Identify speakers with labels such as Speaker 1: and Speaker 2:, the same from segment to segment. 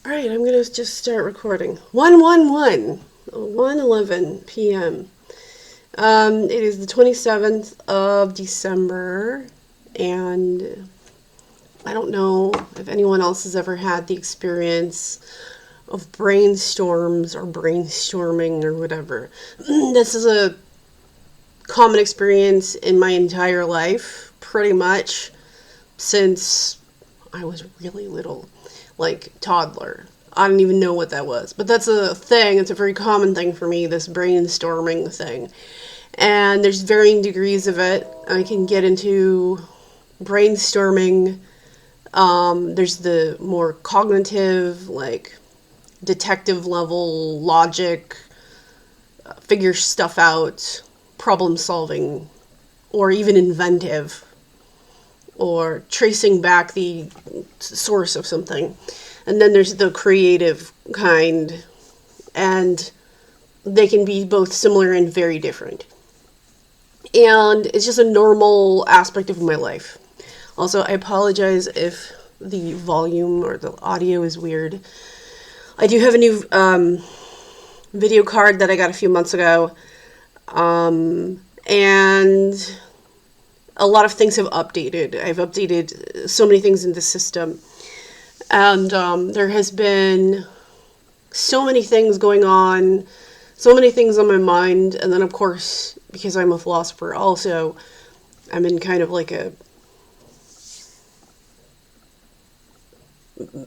Speaker 1: Alright, I'm gonna just start recording. 1:11 p.m. It is the 27th of December, and I don't know if anyone else has ever had the experience of brainstorms or brainstorming or whatever. This is a common experience in my entire life, pretty much, since I was really little, like toddler. I don't even know what that was, but that's a thing. It's a very common thing for me, this brainstorming thing. And there's varying degrees of it. I can get into brainstorming. There's the more cognitive, like detective level logic, figure stuff out, problem solving, or even inventive, or tracing back the source of something. And then there's the creative kind, and they can be both similar and very different. And it's just a normal aspect of my life. Also, I apologize if the volume or the audio is weird. I do have a new video card that I got a few months ago, and a lot of things have updated. I've updated so many things in the system, and there has been so many things going on, so many things on my mind, and then of course, because I'm a philosopher also, I'm in kind of like a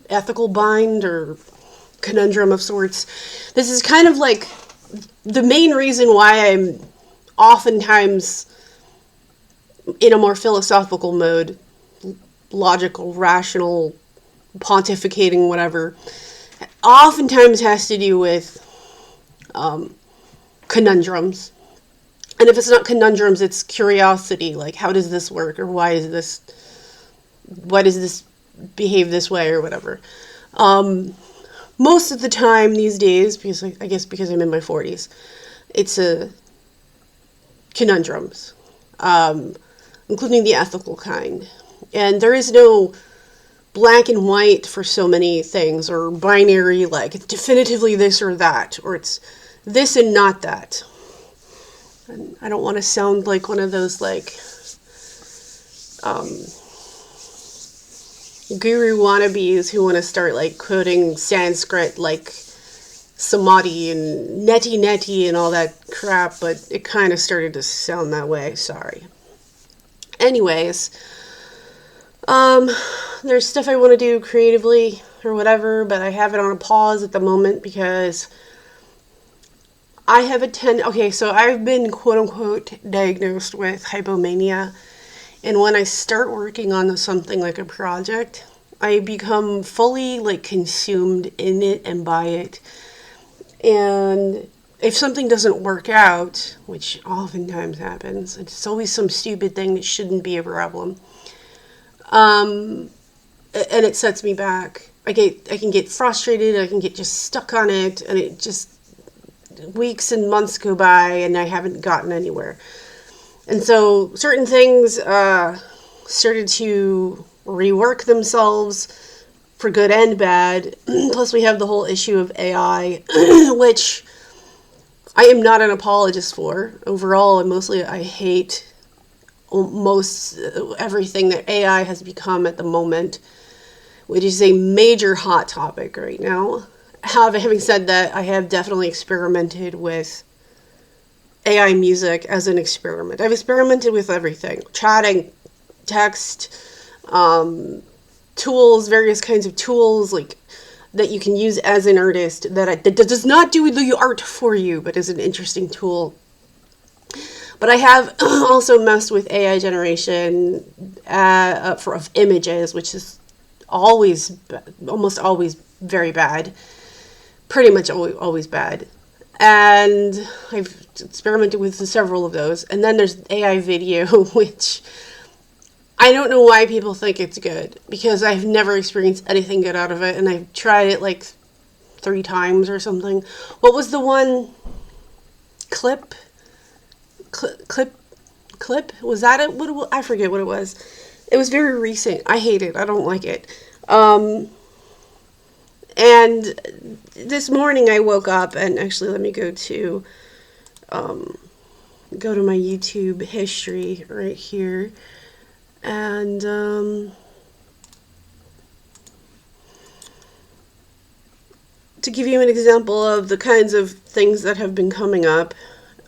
Speaker 1: ethical bind or conundrum of sorts. This is kind of like the main reason why I'm oftentimes in a more philosophical mode, logical, rational, pontificating, whatever, oftentimes has to do with conundrums. And if it's not conundrums, it's curiosity, like how does this work, or why does this behave this way, or whatever. Most of the time these days, because I guess because I'm in my 40s, it's conundrums, including the ethical kind. And there is no black and white for so many things, or binary, like it's definitively this or that, or it's this and not that. And I don't want to sound like one of those like guru wannabes who want to start like quoting Sanskrit like samadhi and neti and all that crap, but it kind of started to sound that way. Sorry. Anyways, there's stuff I want to do creatively or whatever, but I have it on a pause at the moment because I have okay, so I've been quote-unquote diagnosed with hypomania, and when I start working on something like a project, I become fully like consumed in it and by it, and if something doesn't work out, which oftentimes happens, it's always some stupid thing that shouldn't be a problem, and it sets me back. I can get frustrated, I can get just stuck on it, and it just weeks and months go by and I haven't gotten anywhere. And so certain things started to rework themselves for good and bad. Plus we have the whole issue of AI, which I am not an apologist for. Overall, and mostly I hate most everything that AI has become at the moment, which is a major hot topic right now. Having said that, I have definitely experimented with AI music as an experiment. I've experimented with everything. Chatting, text, tools, various kinds of tools like that you can use as an artist that does not do the art for you, but is an interesting tool. But I have also messed with AI generation of images, which is almost always very bad. Pretty much always bad. And I've experimented with several of those. And then there's AI video, which I don't know why people think it's good, because I've never experienced anything good out of it, and I've tried it like 3 times or something. What was the one? Clip? Was that it? I forget what it was. It was very recent. I hate it. I don't like it. And this morning I woke up, and actually let me go to my YouTube history right here. And to give you an example of the kinds of things that have been coming up,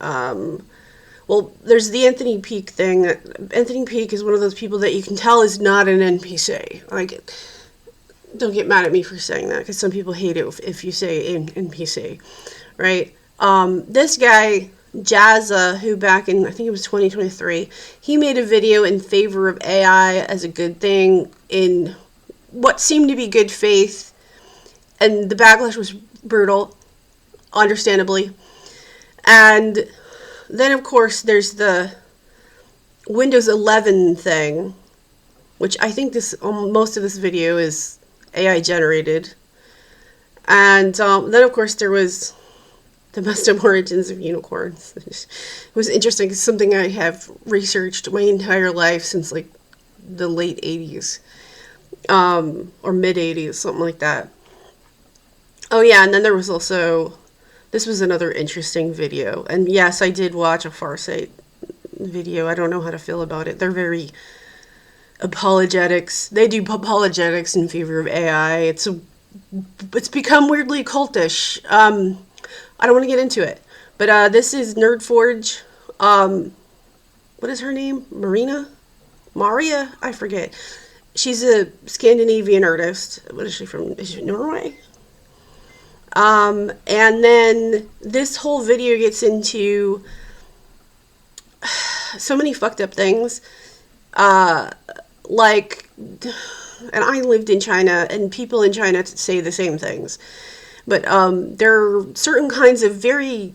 Speaker 1: well, there's the Anthony Peak thing. Anthony Peak is one of those people that you can tell is not an NPC. Like, don't get mad at me for saying that, because some people hate it if you say NPC, right? This guy, Jazza, who back in, I think it was 2023, he made a video in favor of AI as a good thing in what seemed to be good faith, and the backlash was brutal, understandably. And then, of course, there's the Windows 11 thing, which I think most of this video is AI generated. And then, of course, there was the messed up origins of unicorns. It was interesting. It's something I have researched my entire life since, like, the late 80s. Or mid-80s, something like that. Oh, yeah, and then there was also... This was another interesting video. And yes, I did watch a Farsight video. I don't know how to feel about it. They're very apologetics. They do apologetics in favor of AI. It's become weirdly cultish. I don't want to get into it. But this is Nerdforge. What is her name? Maria? I forget. She's a Scandinavian artist. What is she from? Is she Norway? And then this whole video gets into so many fucked up things. Like, and I lived in China, and people in China say the same things. But there are certain kinds of very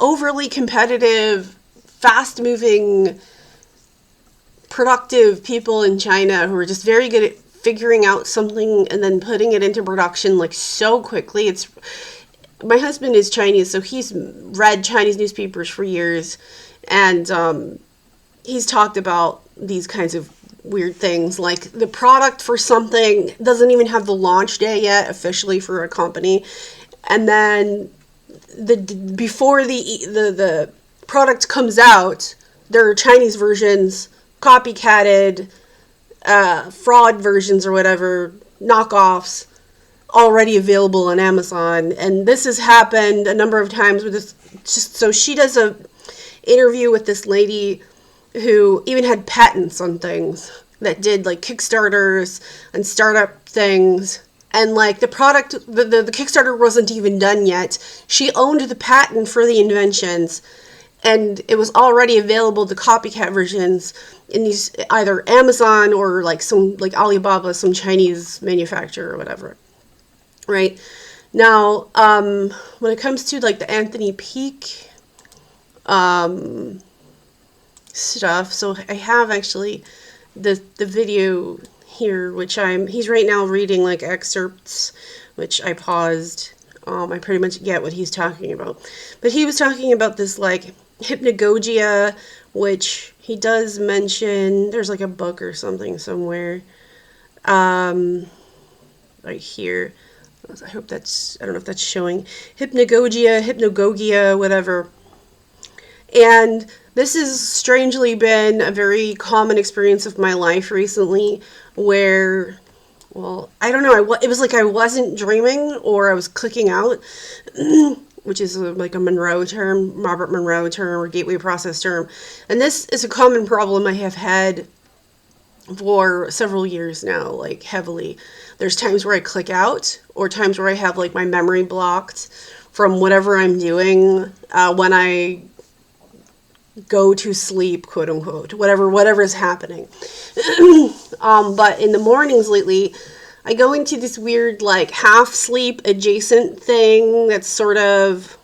Speaker 1: overly competitive, fast-moving, productive people in China who are just very good at figuring out something and then putting it into production like so quickly. My husband is Chinese, so he's read Chinese newspapers for years, and he's talked about these kinds of weird things, like the product for something doesn't even have the launch day yet officially for a company, and then before the product comes out, there are Chinese versions, copycatted, fraud versions or whatever, knockoffs, already available on Amazon. And this has happened a number of times with this. So she does a interview with this lady who even had patents on things that did like Kickstarters and startup things. And like the product, the Kickstarter wasn't even done yet. She owned the patent for the inventions, and it was already available, the copycat versions, in these either Amazon or like some like Alibaba, some Chinese manufacturer or whatever. Right? Now, when it comes to like the Anthony Peak stuff, so I have actually the video here, which he's right now reading like excerpts, which I paused. I pretty much get what he's talking about. But he was talking about this like hypnagogia, which he does mention. There's like a book or something somewhere. Right here. I hope that's, I don't know if that's showing. Hypnagogia, whatever. And this has strangely been a very common experience of my life recently, where, well, I don't know, it was like I wasn't dreaming, or I was clicking out, which is like a Monroe term, Robert Monroe term, or gateway process term. And this is a common problem I have had for several years now, like heavily. There's times where I click out, or times where I have like my memory blocked from whatever I'm doing when I go to sleep, quote unquote, whatever is happening. But in the mornings lately, I go into this weird like half sleep adjacent thing that's sort of,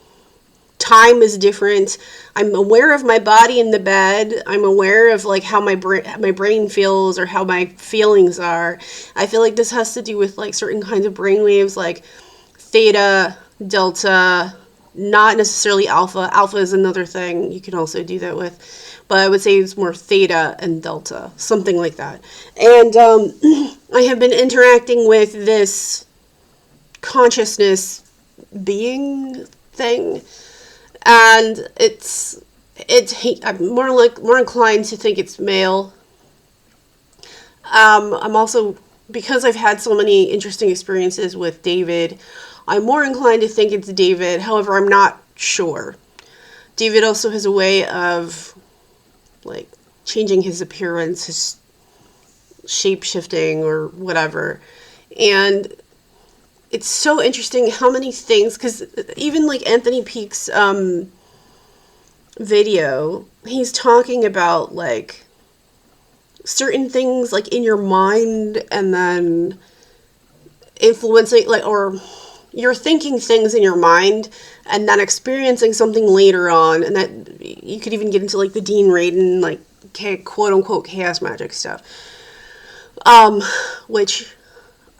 Speaker 1: time is different. I'm aware of my body in the bed. I'm aware of like how my brain feels, or how my feelings are. I feel like this has to do with like certain kinds of brain waves, like theta, delta, not necessarily alpha. Alpha is another thing you can also do that with, but I would say it's more theta and delta, something like that. And I have been interacting with this consciousness being thing, and I'm more inclined to think it's male. I'm also, because I've had so many interesting experiences with David, I'm more inclined to think it's David. However, I'm not sure. David also has a way of, like, changing his appearance, his shape-shifting or whatever. And it's so interesting how many things, because even, like, Anthony Peake's video, he's talking about, like, certain things, like, in your mind, and then influencing, like, or you're thinking things in your mind and then experiencing something later on, and that you could even get into, like, the Dean Radin, like, quote-unquote chaos magic stuff, which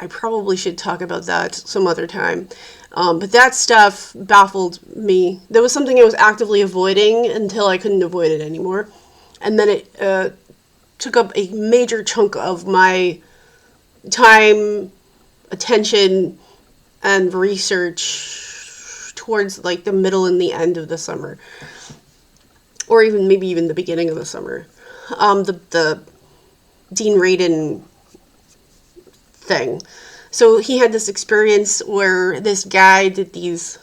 Speaker 1: I probably should talk about that some other time. But that stuff baffled me. There was something I was actively avoiding until I couldn't avoid it anymore. And then it took up a major chunk of my time, attention, and research towards, like, the middle and the end of the summer. Or maybe even the beginning of the summer. The Dean Radin thing. So he had this experience where this guy did these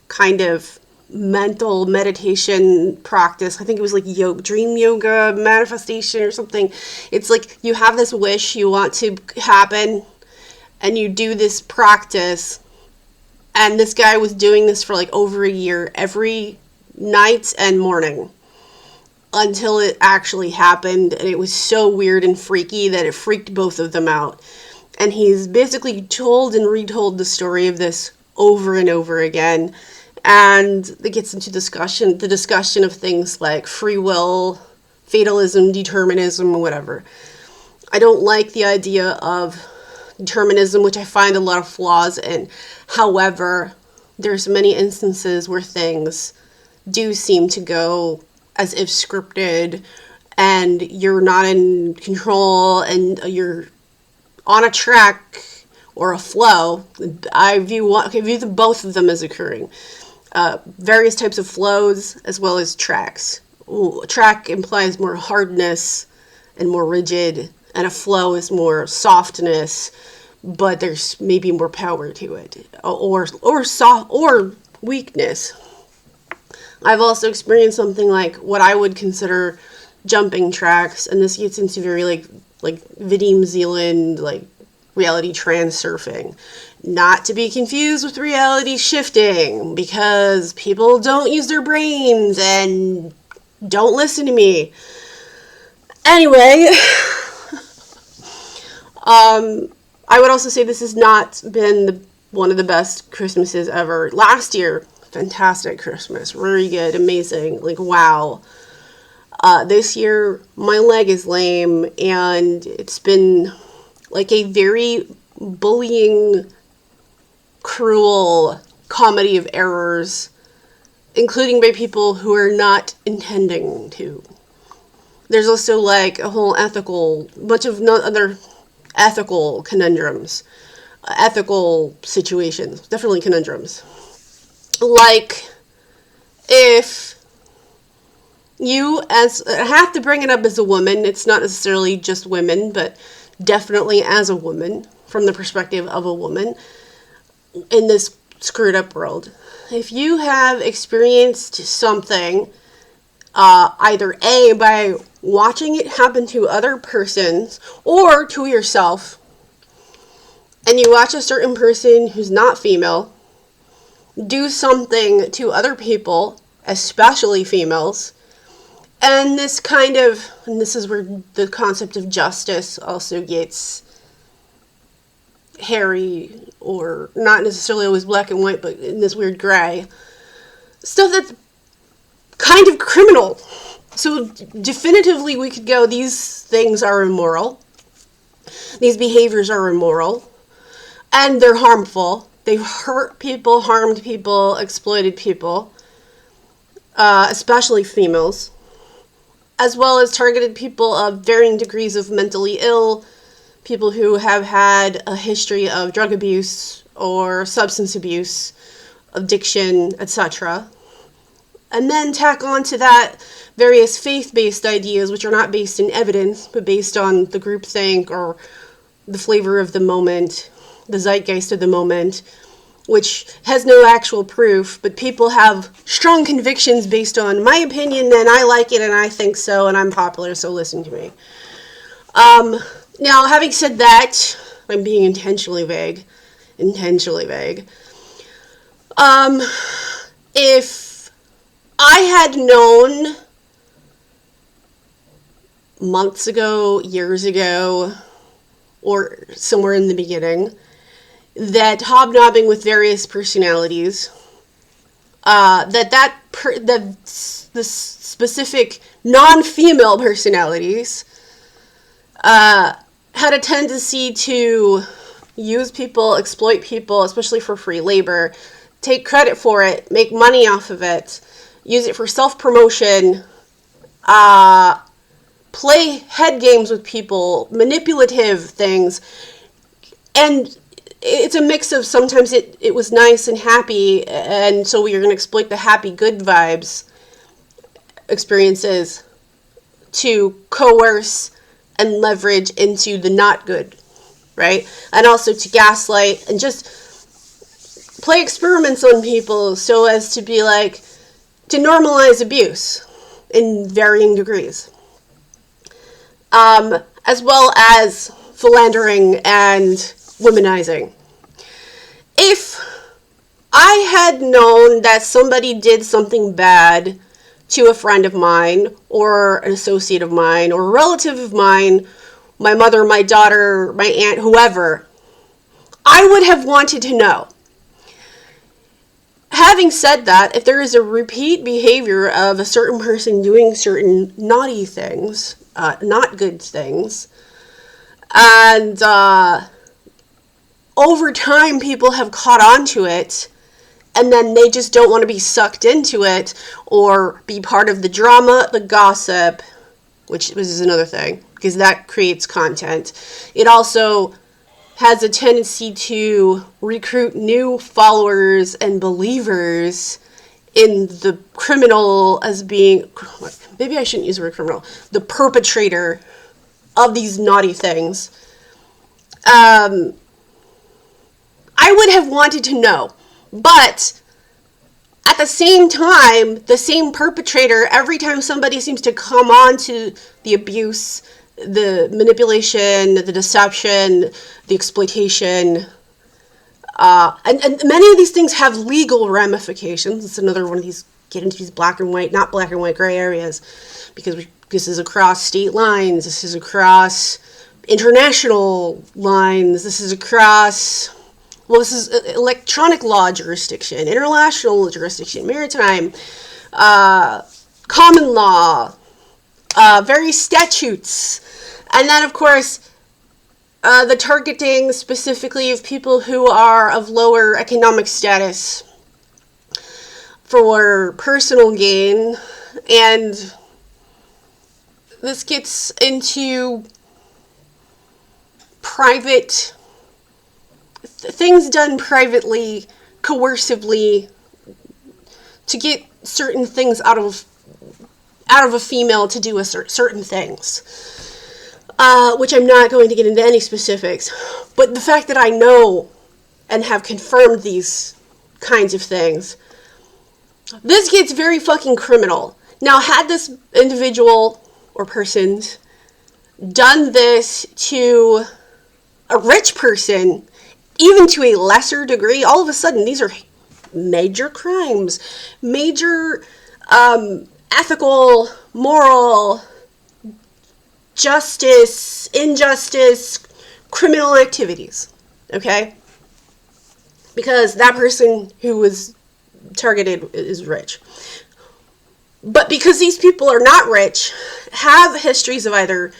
Speaker 1: kind of mental meditation practice. I think it was like dream yoga, manifestation or something. It's like you have this wish you want to happen and you do this practice. And this guy was doing this for like over a year, every night and morning, until it actually happened. And it was so weird and freaky that it freaked both of them out. And he's basically told and retold the story of this over and over again. And it gets into the discussion of things like free will, fatalism, determinism, whatever. I don't like the idea of determinism, which I find a lot of flaws in. However, there's many instances where things do seem to go as if scripted, and you're not in control, and you're on a track or a flow. I view both of them as occurring. Various types of flows as well as tracks. A track implies more hardness and more rigid, and a flow is more softness, but there's maybe more power to it, or soft or weakness. I've also experienced something like what I would consider jumping tracks, and this gets into very like Vadim Zealand, like reality transurfing. Not to be confused with reality shifting, because people don't use their brains and don't listen to me. Anyway, I would also say this has not been one of the best Christmases ever. Last year, fantastic Christmas, very good, amazing, like wow. This year, my leg is lame, and it's been like a very bullying, cruel comedy of errors, including by people who are not intending to. There's also like a whole bunch of other ethical conundrums, ethical situations, definitely conundrums. Like, if you, I have to bring it up as a woman, it's not necessarily just women, but definitely as a woman, from the perspective of a woman in this screwed up world. If you have experienced something, either A, by watching it happen to other persons or to yourself, and you watch a certain person who's not female do something to other people, especially females, and this is where the concept of justice also gets hairy, or not necessarily always black and white, but in this weird gray. Stuff that's kind of criminal. So definitively we could go, these things are immoral. These behaviors are immoral. And they're harmful. They've hurt people, harmed people, exploited people. Especially females. As well as targeted people of varying degrees of mentally ill, people who have had a history of drug abuse or substance abuse, addiction, etc. And then tack on to that various faith-based ideas, which are not based in evidence, but based on the groupthink or the flavor of the moment, the zeitgeist of the moment, which has no actual proof, but people have strong convictions based on my opinion, and I like it, and I think so, and I'm popular, so listen to me. Now, having said that, I'm being intentionally vague. If I had known months ago, years ago, or somewhere in the beginning, that hobnobbing with various personalities, the specific non-female personalities had a tendency to use people, exploit people, especially for free labor, take credit for it, make money off of it, use it for self-promotion, play head games with people, manipulative things, and it's a mix of sometimes it was nice and happy, and so we are going to exploit the happy, good vibes experiences to coerce and leverage into the not good, right? And also to gaslight and just play experiments on people so as to be like, to normalize abuse in varying degrees. As well as philandering and womanizing. If I had known that somebody did something bad to a friend of mine, or an associate of mine, or a relative of mine, my mother, my daughter, my aunt, whoever, I would have wanted to know. Having said that, if there is a repeat behavior of a certain person doing certain naughty things, not good things, and over time people have caught on to it, and then they just don't want to be sucked into it or be part of the drama, the gossip, which is another thing, because that creates content. It also has a tendency to recruit new followers and believers in the criminal as being, maybe I shouldn't use the word criminal, the perpetrator of these naughty things. I would have wanted to know, but at the same time, the same perpetrator, every time somebody seems to come on to the abuse, the manipulation, the deception, the exploitation, and many of these things have legal ramifications. It's another one of these, get into these black and white, not black and white, gray areas, because this is across state lines, this is across international lines, this is across, well, this is electronic law jurisdiction, international jurisdiction, maritime, common law, various statutes, and then, of course, the targeting specifically of people who are of lower economic status for personal gain, and this gets into private things done privately, coercively, to get certain things out of a female to do certain things, which I'm not going to get into any specifics, but the fact that I know and have confirmed these kinds of things, this gets very fucking criminal. Now, had this individual or persons done this to a rich person, even to a lesser degree, all of a sudden these are major crimes, major ethical, moral, justice, injustice, criminal activities, okay? Because that person who was targeted is rich. But because these people are not rich, have histories of either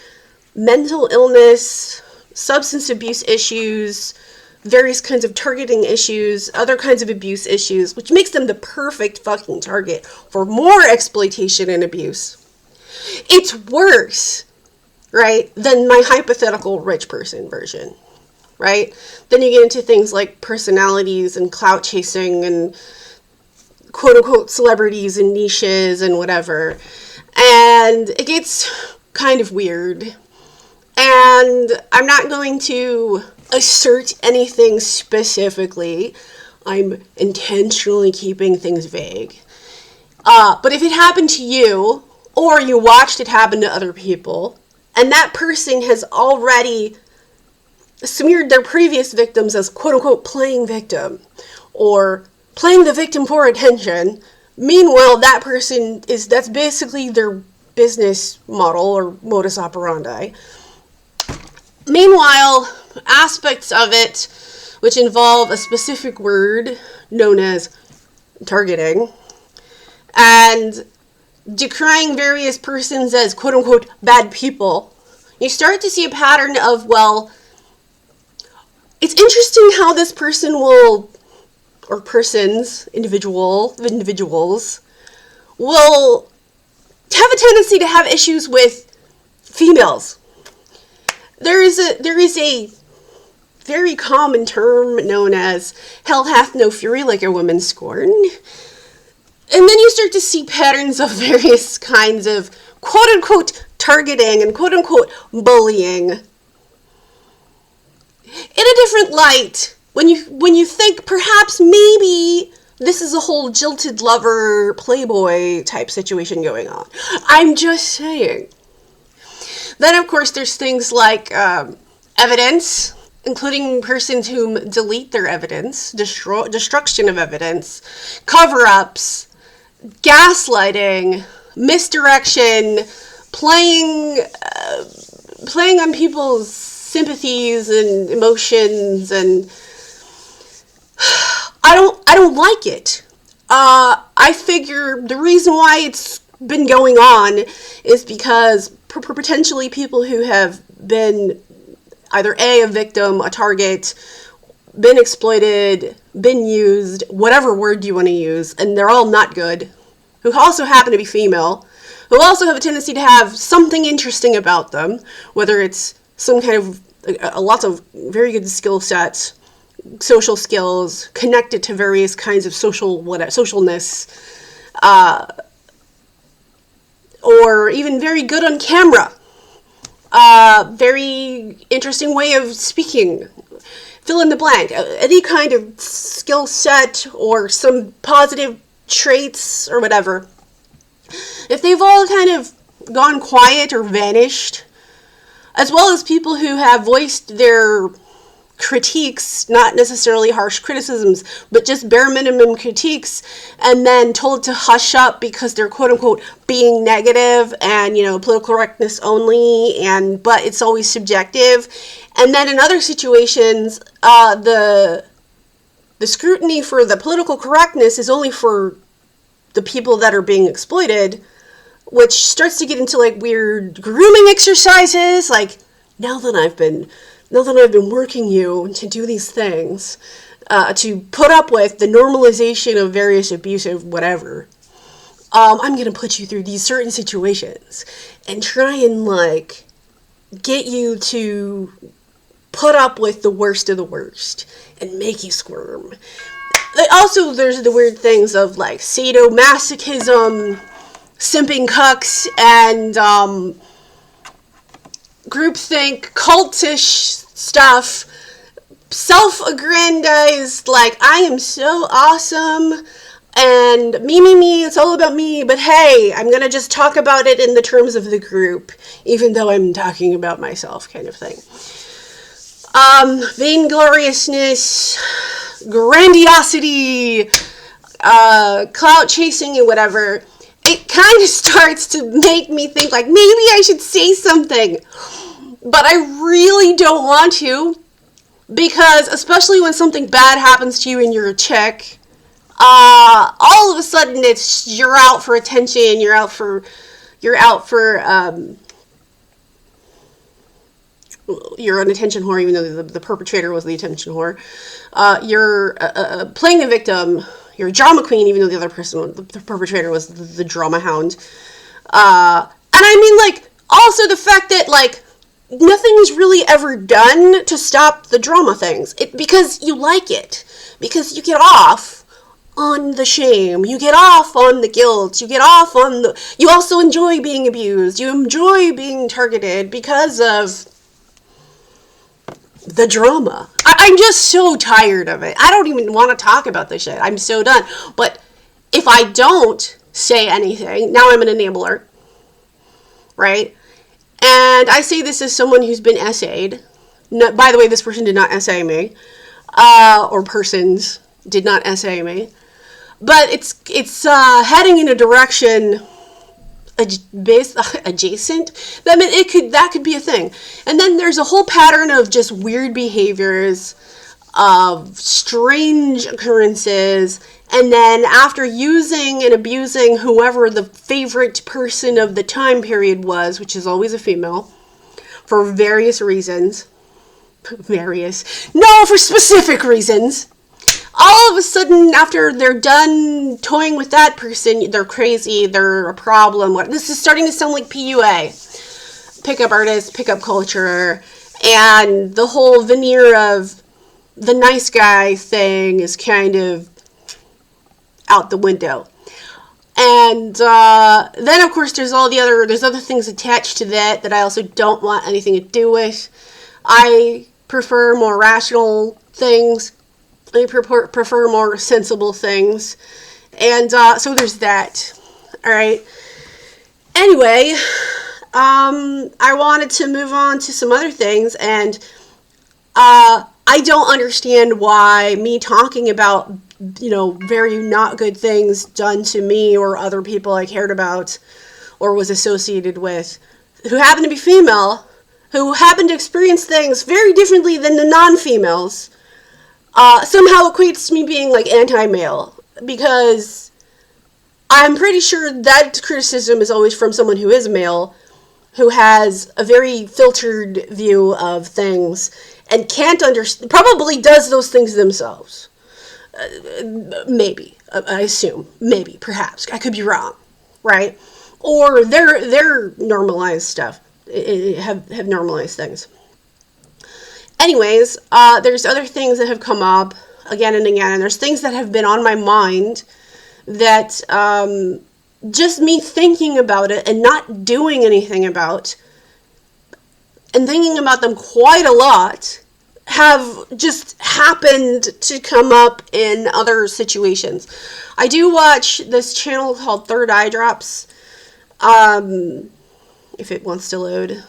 Speaker 1: mental illness, substance abuse issues, various kinds of targeting issues, other kinds of abuse issues, which makes them the perfect fucking target for more exploitation and abuse. It's worse right, than my hypothetical rich person version, right? Then you get into things like personalities and clout chasing and quote-unquote celebrities and niches and whatever. And it gets kind of weird. And I'm not going to assert anything specifically. I'm intentionally keeping things vague. But if it happened to you, or you watched it happen to other people, and that person has already smeared their previous victims as quote-unquote playing victim, or playing the victim for attention, meanwhile that person that's basically their business model or modus operandi. Meanwhile, aspects of it which involve a specific word known as targeting, and decrying various persons as quote-unquote bad people, you start to see a pattern of, well, it's interesting how this person will, or persons, individuals, will have a tendency to have issues with females. There is a very common term known as hell hath no fury like a woman scorned. And then you start to see patterns of various kinds of quote-unquote targeting and quote-unquote bullying in a different light. When you think perhaps maybe this is a whole jilted lover playboy type situation going on. I'm just saying. Then of course there's things like evidence, including persons who delete their evidence, destruction of evidence, cover-ups, gaslighting, misdirection, playing on people's sympathies and emotions, and I don't like it. I figure the reason why it's been going on is because potentially people who have been either a victim, a target, been exploited, been used, whatever word you want to use, and they're all not good, who also happen to be female, who also have a tendency to have something interesting about them, whether it's some kind of, lots of very good skill sets, social skills, connected to various kinds of socialness, or even very good on camera, very interesting way of speaking, fill in the blank, any kind of skill set or some positive traits or whatever. If they've all kind of gone quiet or vanished, as well as people who have voiced their critiques, not necessarily harsh criticisms, but just bare minimum critiques, and then told to hush up because they're quote-unquote being negative and, political correctness only, but it's always subjective. And then in other situations, the scrutiny for the political correctness is only for the people that are being exploited, which starts to get into like weird grooming exercises, like now that I've been working you to do these things, to put up with the normalization of various abusive whatever, I'm going to put you through these certain situations and try and like get you to put up with the worst of the worst and make you squirm. Also, there's the weird things of like sadomasochism, simping cucks, and groupthink, cultish stuff, self-aggrandized, like, I am so awesome, and me, it's all about me, but hey, I'm gonna just talk about it in the terms of the group, even though I'm talking about myself, kind of thing. Vaingloriousness, grandiosity, clout chasing and whatever. It kind of starts to make me think like maybe I should say something, but I really don't want to, because especially when something bad happens to you and you're a chick, all of a sudden you're out for attention, you're out for you're an attention whore, even though the perpetrator was the attention whore. You're playing the victim. You're a drama queen, even though the other person, the perpetrator, was the drama hound. And I mean, like, also the fact that, like, nothing is really ever done to stop the drama things. Because you like it. Because you get off on the shame. You get off on the guilt. You get off on the... You also enjoy being abused. You enjoy being targeted because of the drama. I'm just so tired of it. I don't even want to talk about this shit. I'm so done. But if I don't say anything, now I'm an enabler. Right? And I say this as someone who's been essayed. No, by the way, this person did not essay me. Or persons did not essay me. But it's heading in a direction adjacent. I mean, that could be a thing. And then there's a whole pattern of just weird behaviors, of strange occurrences, and then after using and abusing whoever the favorite person of the time period was, which is always a female, for various reasons. For specific reasons. All of a sudden, after they're done toying with that person, they're crazy, they're a problem. This is starting to sound like PUA. Pickup artists, pickup culture, and the whole veneer of the nice guy thing is kind of out the window. And then, of course, there's other things attached to that I also don't want anything to do with. I prefer more rational things. I prefer more sensible things. And so there's that. All right. Anyway, I wanted to move on to some other things. And I don't understand why me talking about, very not good things done to me or other people I cared about or was associated with, who happen to be female, who happen to experience things very differently than the non-females, somehow equates to me being like anti-male, because I'm pretty sure that criticism is always from someone who is male, who has a very filtered view of things and can't understand, probably does those things themselves. Maybe, I assume, maybe, perhaps, I could be wrong, right? Or they're normalized stuff, have normalized things. Anyways, there's other things that have come up again and again, and there's things that have been on my mind that just me thinking about it and not doing anything about, and thinking about them quite a lot, have just happened to come up in other situations. I do watch this channel called Third Eye Drops, if it wants to load.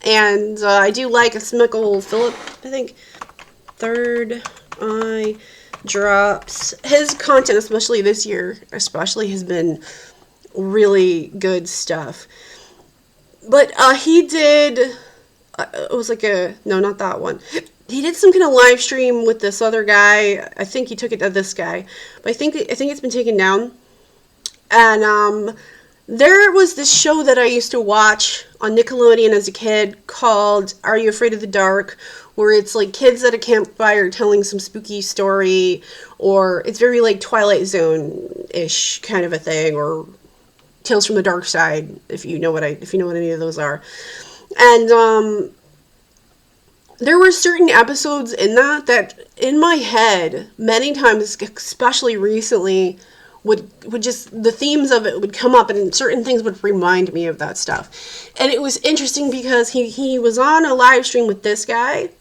Speaker 1: And I do like a Smickle Phillip, I think. Third Eye Drops. His content, especially this year, has been really good stuff. But he did, it was like no, not that one. He did some kind of live stream with this other guy. I think he took it to this guy. But I think it's been taken down. And there was this show that I used to watch on Nickelodeon as a kid called Are You Afraid of the Dark? Where it's like kids at a campfire telling some spooky story, or it's very like Twilight Zone-ish kind of a thing, or Tales from the Dark Side, if you know what any of those are. And there were certain episodes in that in my head, many times, especially recently, would just, the themes of it would come up, and certain things would remind me of that stuff. And it was interesting because he was on a live stream with this guy,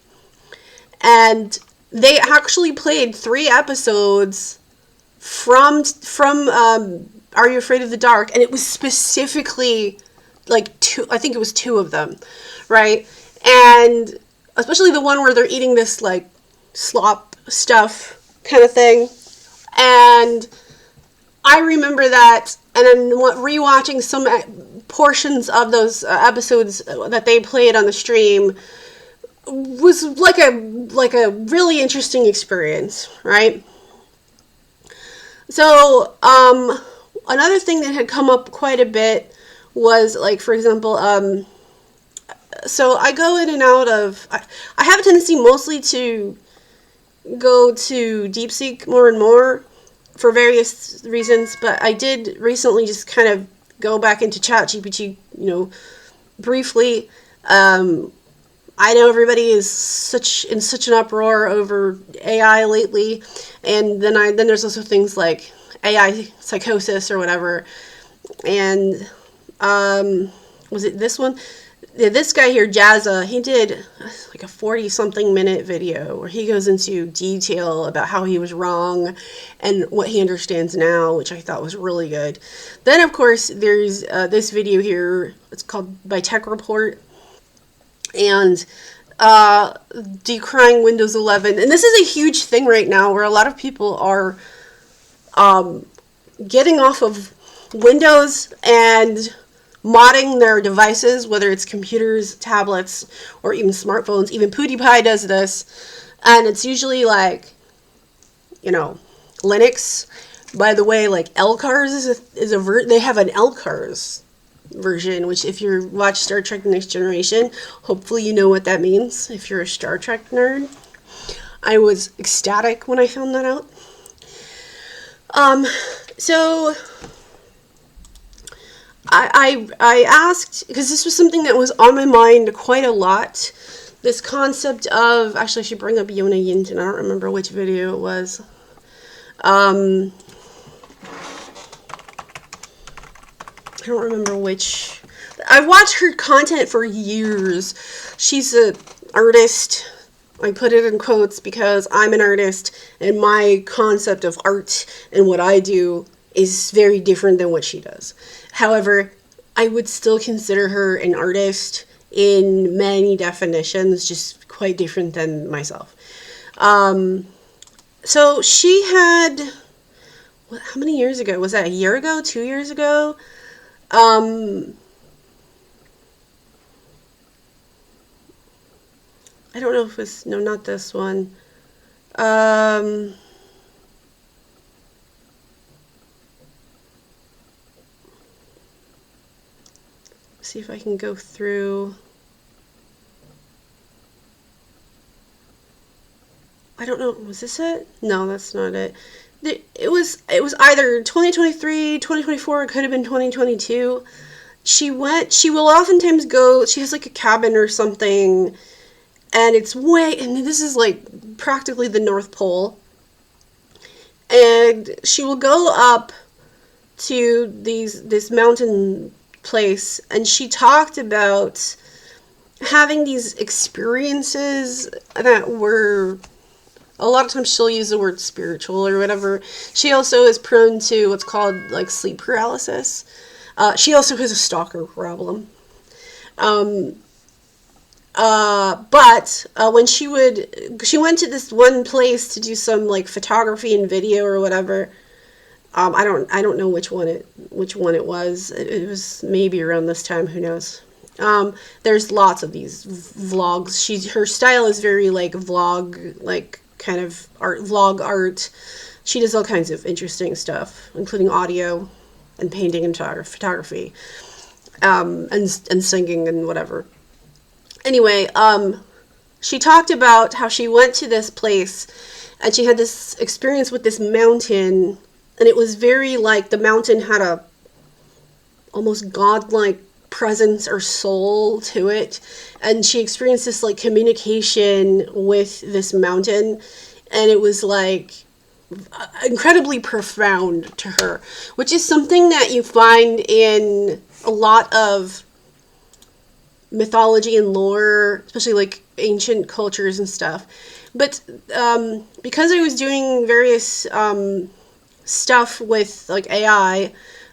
Speaker 1: and they actually played 3 episodes from Are You Afraid of the Dark? And it was specifically like 2, I think it was 2 of them, right? And especially the one where they're eating this like slop stuff kind of thing. And I remember that, and then rewatching some portions of those episodes that they played on the stream was like a really interesting experience, right? So, another thing that had come up quite a bit was, like, for example, so I go in and out of, I have a tendency mostly to go to DeepSeek more and more for various reasons, but I did recently just kind of go back into ChatGPT, briefly, I know everybody is in such an uproar over AI lately, and then there's also things like AI psychosis or whatever. And was it this one? Yeah, this guy here, Jazza, he did like a 40-something minute video where he goes into detail about how he was wrong and what he understands now, which I thought was really good. Then, of course, there's this video here. It's called By Tech Report. And decrying Windows 11. And this is a huge thing right now where a lot of people are getting off of Windows and modding their devices, whether it's computers, tablets, or even smartphones. Even PewDiePie does this. And it's usually like, you know, Linux. By the way, like LCARS they have an LCARS version, which if you watch Star Trek The Next Generation, hopefully you know what that means if you're a Star Trek nerd. I was ecstatic when I found that out. So I asked, because this was something that was on my mind quite a lot, this concept of, actually I should bring up Yona Yinton, I don't remember which video it was. I don't remember which. I've watched her content for years. She's an artist. I put it in quotes because I'm an artist, and my concept of art and what I do is very different than what she does. However, I would still consider her an artist in many definitions, just quite different than myself. So she had, how many years ago? Was that a year ago? 2 years ago? I don't know if it's, no, not this one. See if I can go through. I don't know, was this it? No, that's not it. It was either 2023, 2024, it could have been 2022. She will oftentimes go, she has like a cabin or something, and it's and this is like practically the North Pole. And she will go up to this mountain place, and she talked about having these experiences that were, a lot of times she'll use the word spiritual or whatever. She also is prone to what's called like sleep paralysis. She also has a stalker problem. But when she went to this one place to do some like photography and video or whatever. I don't know which one it was. It was maybe around this time, who knows. There's lots of these vlogs. Her style is very like vlog, like kind of vlog art. She does all kinds of interesting stuff, including audio and painting and photography, and singing and whatever. Anyway, she talked about how she went to this place and she had this experience with this mountain, and it was very like the mountain had a almost godlike presence or soul to it, and she experienced this like communication with this mountain, and it was like incredibly profound to her, which is something that you find in a lot of mythology and lore, especially like ancient cultures and stuff. But because I was doing various stuff with like AI,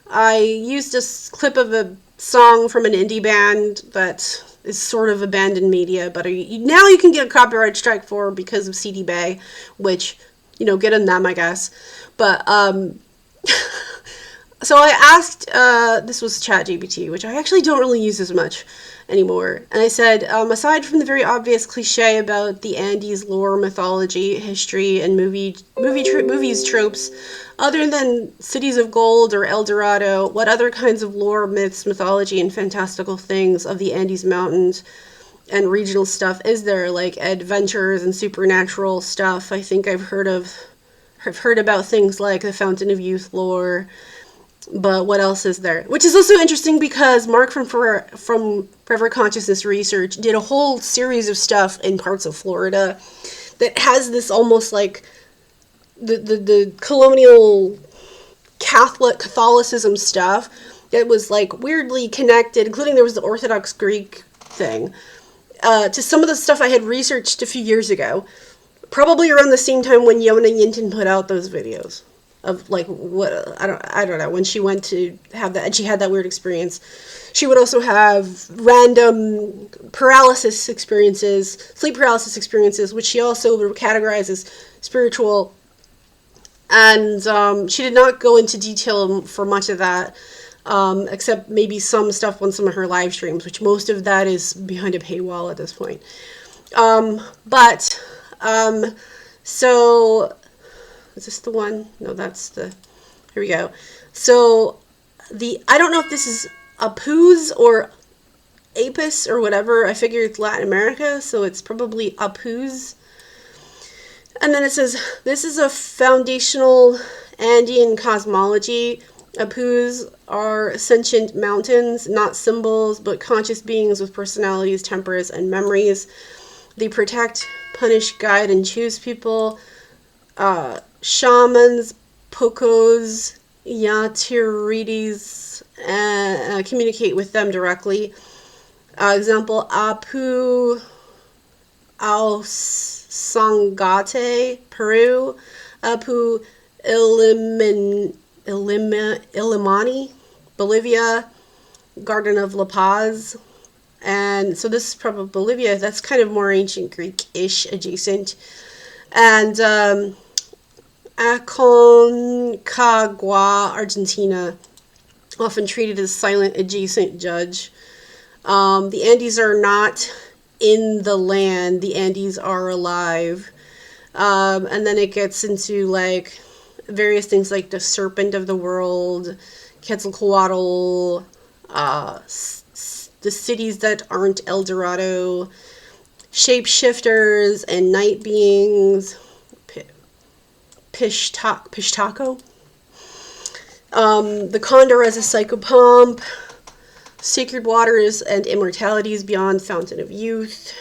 Speaker 1: I used a clip of a song from an indie band that is sort of abandoned media, but now you can get a copyright strike for because of CD Bay, which, you know, get on them, I guess. But so I asked, this was ChatGPT, which I actually don't really use as much anymore. And I said, aside from the very obvious cliche about the Andes lore, mythology, history, and movies tropes, other than cities of gold or El Dorado, what other kinds of lore, myths, mythology, and fantastical things of the Andes Mountains and regional stuff is there? Like adventures and supernatural stuff. I think I've heard about things like the Fountain of Youth lore, But what else is there? Which is also interesting because Mark from Forever Consciousness Research did a whole series of stuff in parts of Florida that has this almost like the colonial Catholicism stuff that was like weirdly connected, including there was the Orthodox Greek thing, to some of the stuff I had researched a few years ago, probably around the same time when Yona Yinton put out those videos of like what I don't know, when she went to have that, and she had that weird experience. She would also have random paralysis experiences, sleep paralysis experiences, which she also categorizes spiritual. And she did not go into detail for much of that, except maybe some stuff on some of her live streams, which most of that is behind a paywall at this point. So, is this the one? No, that's the, here we go. So, I don't know if this is Apus or Apis or whatever. I figure it's Latin America, so it's probably Apus. And then it says, this is a foundational Andean cosmology. Apus are sentient mountains, not symbols, but conscious beings with personalities, tempers, and memories. They protect, punish, guide, and choose people. Shamans, pocos, yatirides, communicate with them directly. Example, Apu Sangate, Peru. Apu Illimani, Bolivia. Garden of La Paz. And so this is probably Bolivia. That's kind of more ancient Greek-ish adjacent. And Aconcagua, Argentina, often treated as silent adjacent judge. The Andes are not in the land. The Andes are alive. And then it gets into like various things like the serpent of the world, Quetzalcoatl, the cities that aren't El Dorado, shapeshifters and night beings, Pishtaco, the condor as a psychopomp, sacred waters and immortalities beyond fountain of youth,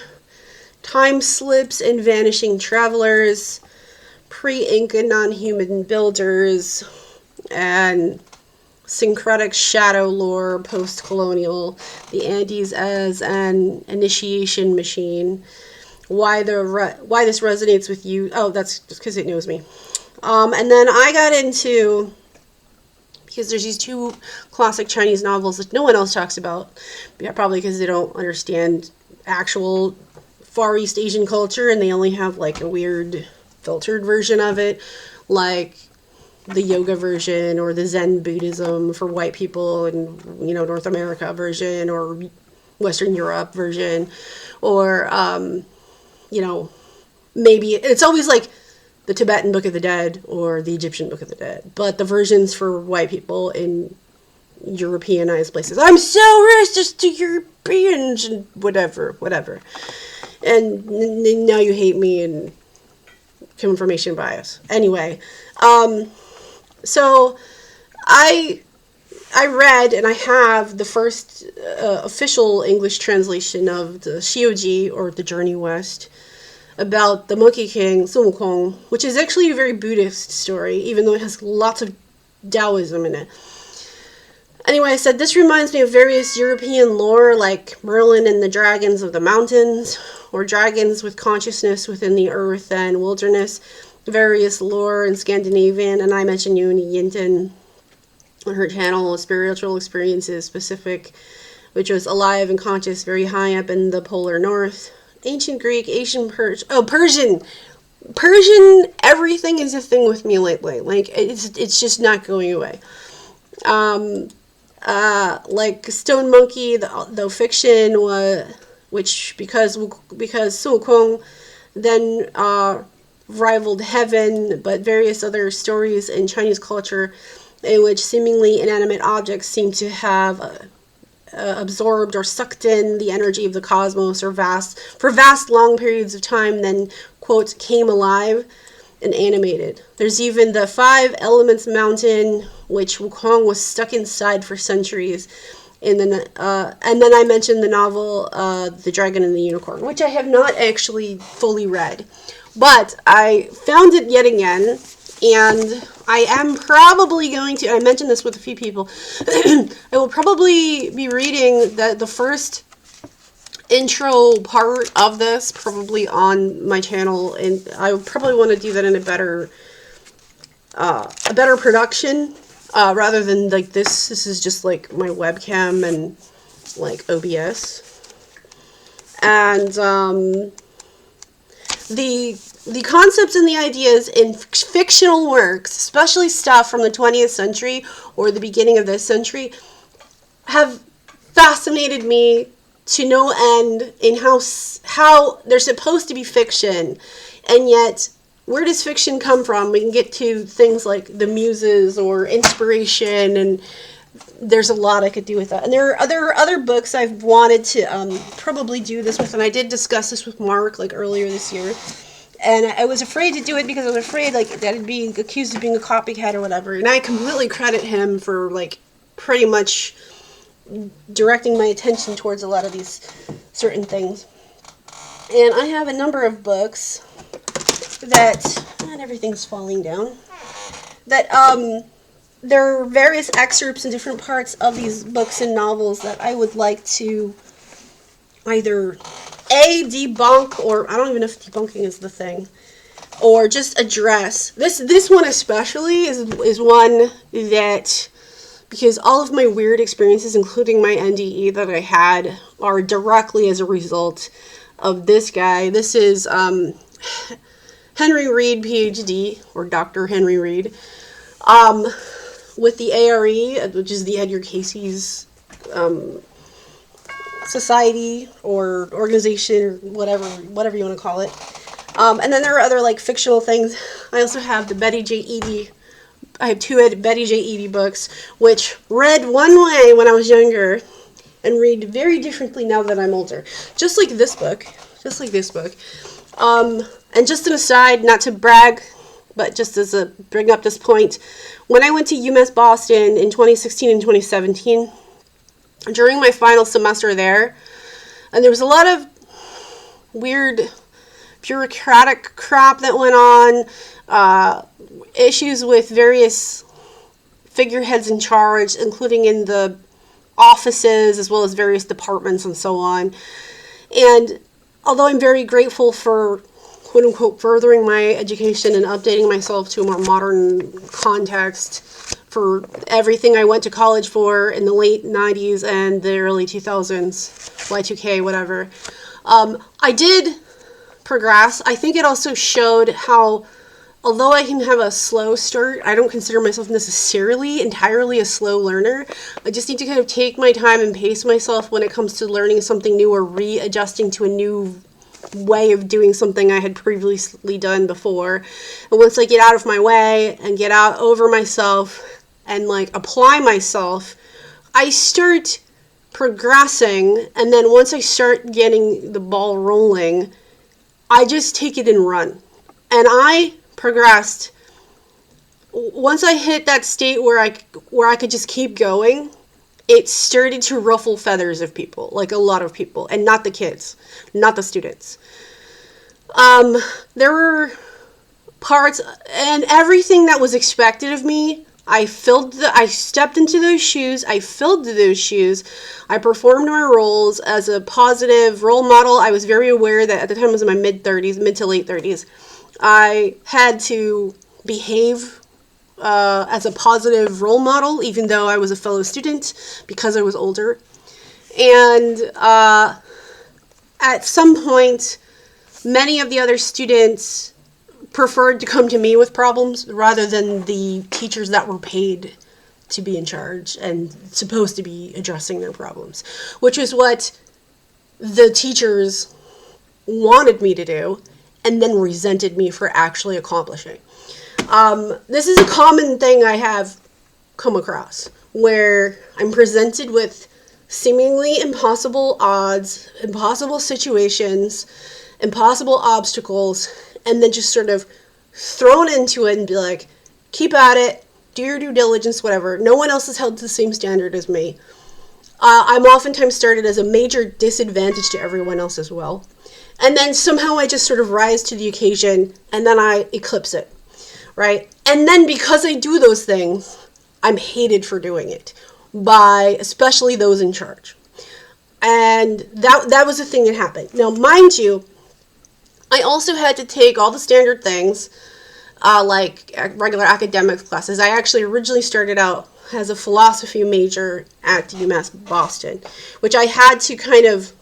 Speaker 1: time slips and vanishing travelers, pre-Inca non-human builders, and syncretic shadow lore post-colonial, the Andes as an initiation machine, why this resonates with you. Oh, that's just because it knows me. And then I got into, because there's these two classic Chinese novels that no one else talks about, yeah, probably because they don't understand actual Far East Asian culture and they only have like a weird filtered version of it, like the yoga version or the Zen Buddhism for white people and, you know, North America version or Western Europe version, or, you know, maybe it's always like the Tibetan Book of the Dead or the Egyptian Book of the Dead, but the versions for white people in Europeanized places. I'm so racist to Europeans and whatever. And now you hate me and confirmation bias. Anyway, so I read and I have the first official English translation of the Shioji, or the Journey West, about the Monkey King, Sun Wukong, which is actually a very Buddhist story, even though it has lots of Taoism in it. Anyway, I said, this reminds me of various European lore, like Merlin and the dragons of the mountains, or dragons with consciousness within the earth and wilderness, various lore in Scandinavian, and I mentioned Yoni Yinton on her channel, Spiritual Experiences Specific, which was alive and conscious very high up in the polar north. Ancient Greek, Asian Persian, everything is a thing with me lately. Like, it's just not going away. Like Stone Monkey, the fiction was, which because Sun Wukong then rivaled heaven, but various other stories in Chinese culture in which seemingly inanimate objects seem to have absorbed or sucked in the energy of the cosmos, or vast long periods of time, then, quote, came alive. and animated. There's even the 5 Elements Mountain, which Wukong was stuck inside for centuries. And then I mentioned the novel The Dragon and the Unicorn, which I have not actually fully read. But I found it yet again, and I am probably going to, I mentioned this with a few people, I will probably be reading the first intro part of this probably on my channel, and I probably want to do that in a better production, rather than like this is just like my webcam and like OBS. And the concepts and the ideas in fictional works, especially stuff from the 20th century or the beginning of this century, have fascinated me to no end in how they're supposed to be fiction, and yet where does fiction come from? We can get to things like the muses or inspiration, and there's a lot I could do with that. And there are other books I've wanted to probably do this with, and I did discuss this with Mark like earlier this year. And I was afraid to do it because I was afraid like that I'd be accused of being a copycat or whatever. And I completely credit him for like pretty much directing my attention towards a lot of these certain things. And I have a number of books that, not everything's falling down, that there are various excerpts in different parts of these books and novels that I would like to either debunk, or I don't even know if debunking is the thing, or just address. This one especially is one that, because all of my weird experiences, including my NDE that I had, are directly as a result of this guy. This is Henry Reed, PhD, or Dr. Henry Reed, with the ARE, which is the Edgar Casey's society or organization, or whatever you want to call it. And then there are other like fictional things. I also have the Betty J. Eady. I have 2 Betty J. Eady books, which read one way when I was younger and read very differently now that I'm older. Just like this book. And just an aside, not to brag, but just as a bring up this point, when I went to UMass Boston in 2016 and 2017, during my final semester there, and there was a lot of weird bureaucratic crap that went on, issues with various figureheads in charge, including in the offices as well as various departments and so on. And although I'm very grateful for quote-unquote furthering my education and updating myself to a more modern context for everything I went to college for in the late 90s and the early 2000s, Y2K, whatever, I did progress. I think it also showed how, although I can have a slow start, I don't consider myself necessarily entirely a slow learner. I just need to kind of take my time and pace myself when it comes to learning something new or readjusting to a new way of doing something I had previously done before. And once I get out of my way and get out over myself and like apply myself, I start progressing. And then once I start getting the ball rolling, I just take it and run. And I progressed. Once I hit that state where I could just keep going, it started to ruffle feathers of people, like a lot of people, and not the kids, not the students. There were parts and everything that was expected of me. I stepped into those shoes. I filled those shoes. I performed my roles as a positive role model. I was very aware that at the time I was in my mid to late 30s. I had to behave as a positive role model, even though I was a fellow student, because I was older. And at some point, many of the other students preferred to come to me with problems rather than the teachers that were paid to be in charge and supposed to be addressing their problems, which is what the teachers wanted me to do and then resented me for actually accomplishing. This is a common thing I have come across, where I'm presented with seemingly impossible odds, impossible situations, impossible obstacles, and then just sort of thrown into it and be like, keep at it, do your due diligence, whatever. No one else is held to the same standard as me. I'm oftentimes started as a major disadvantage to everyone else as well. And then somehow I just sort of rise to the occasion, and then I eclipse it, right? And then because I do those things, I'm hated for doing it by especially those in charge. And that was the thing that happened. Now, mind you, I also had to take all the standard things, like regular academics classes. I actually originally started out as a philosophy major at UMass Boston, which I had to kind of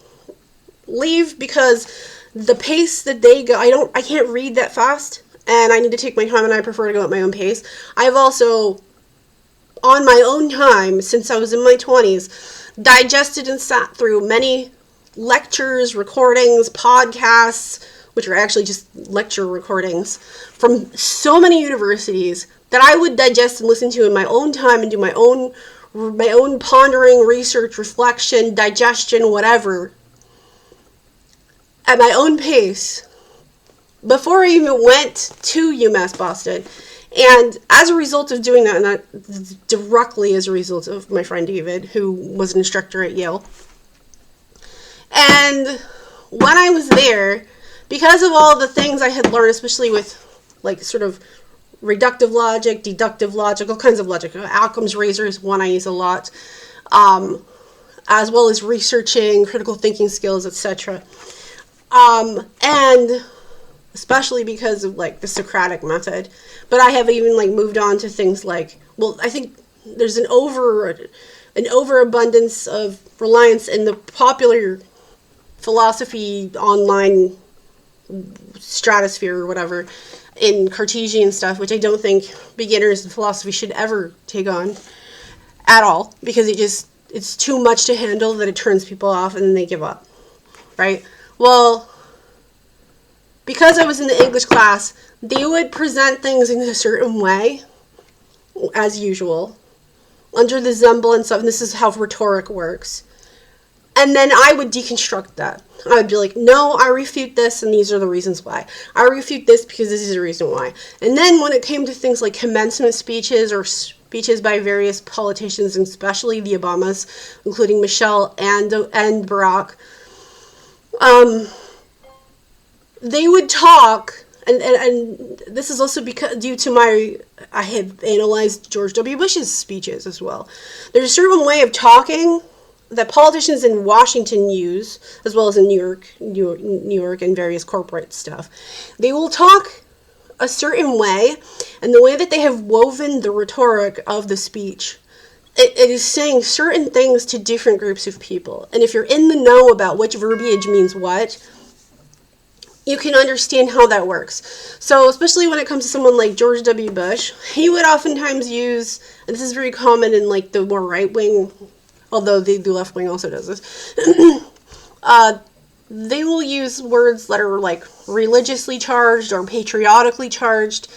Speaker 1: leave because the pace that they go, I can't read that fast, and I need to take my time, and I prefer to go at my own pace. I've also, on my own time, since I was in my 20s, digested and sat through many lectures, recordings, podcasts, which are actually just lecture recordings from so many universities that I would digest and listen to in my own time and do my own pondering, research, reflection, digestion, whatever, at my own pace before I even went to UMass Boston. And as a result of doing that, and that directly as a result of my friend David, who was an instructor at Yale, and when I was there, because of all the things I had learned, especially with like sort of reductive logic, deductive logic, all kinds of logic, Occam's razor is one I use a lot, as well as researching, critical thinking skills, etc. And especially because of like the Socratic method, but I have even like moved on to things like, well, I think there's an overabundance of reliance in the popular philosophy online stratosphere or whatever in Cartesian stuff, which I don't think beginners in philosophy should ever take on at all, because it's too much to handle that it turns people off and then they give up, right? Well, because I was in the English class, they would present things in a certain way, as usual, under the semblance of, and this is how rhetoric works, and then I would deconstruct that. I would be like, no, I refute this, and these are the reasons why. I refute this because this is the reason why. And then when it came to things like commencement speeches or speeches by various politicians, and especially the Obamas, including Michelle and Barack, they would talk, and this is also because due to I have analyzed George W. Bush's speeches as well. There's a certain way of talking that politicians in Washington use, as well as in New York and various corporate stuff. They will talk a certain way, and the way that they have woven the rhetoric of the speech, it is saying certain things to different groups of people. And if you're in the know about which verbiage means what, you can understand how that works. So especially when it comes to someone like George W. Bush, he would oftentimes use, and this is very common in like the more right-wing, although the left wing also does this, they will use words that are like religiously charged or patriotically charged.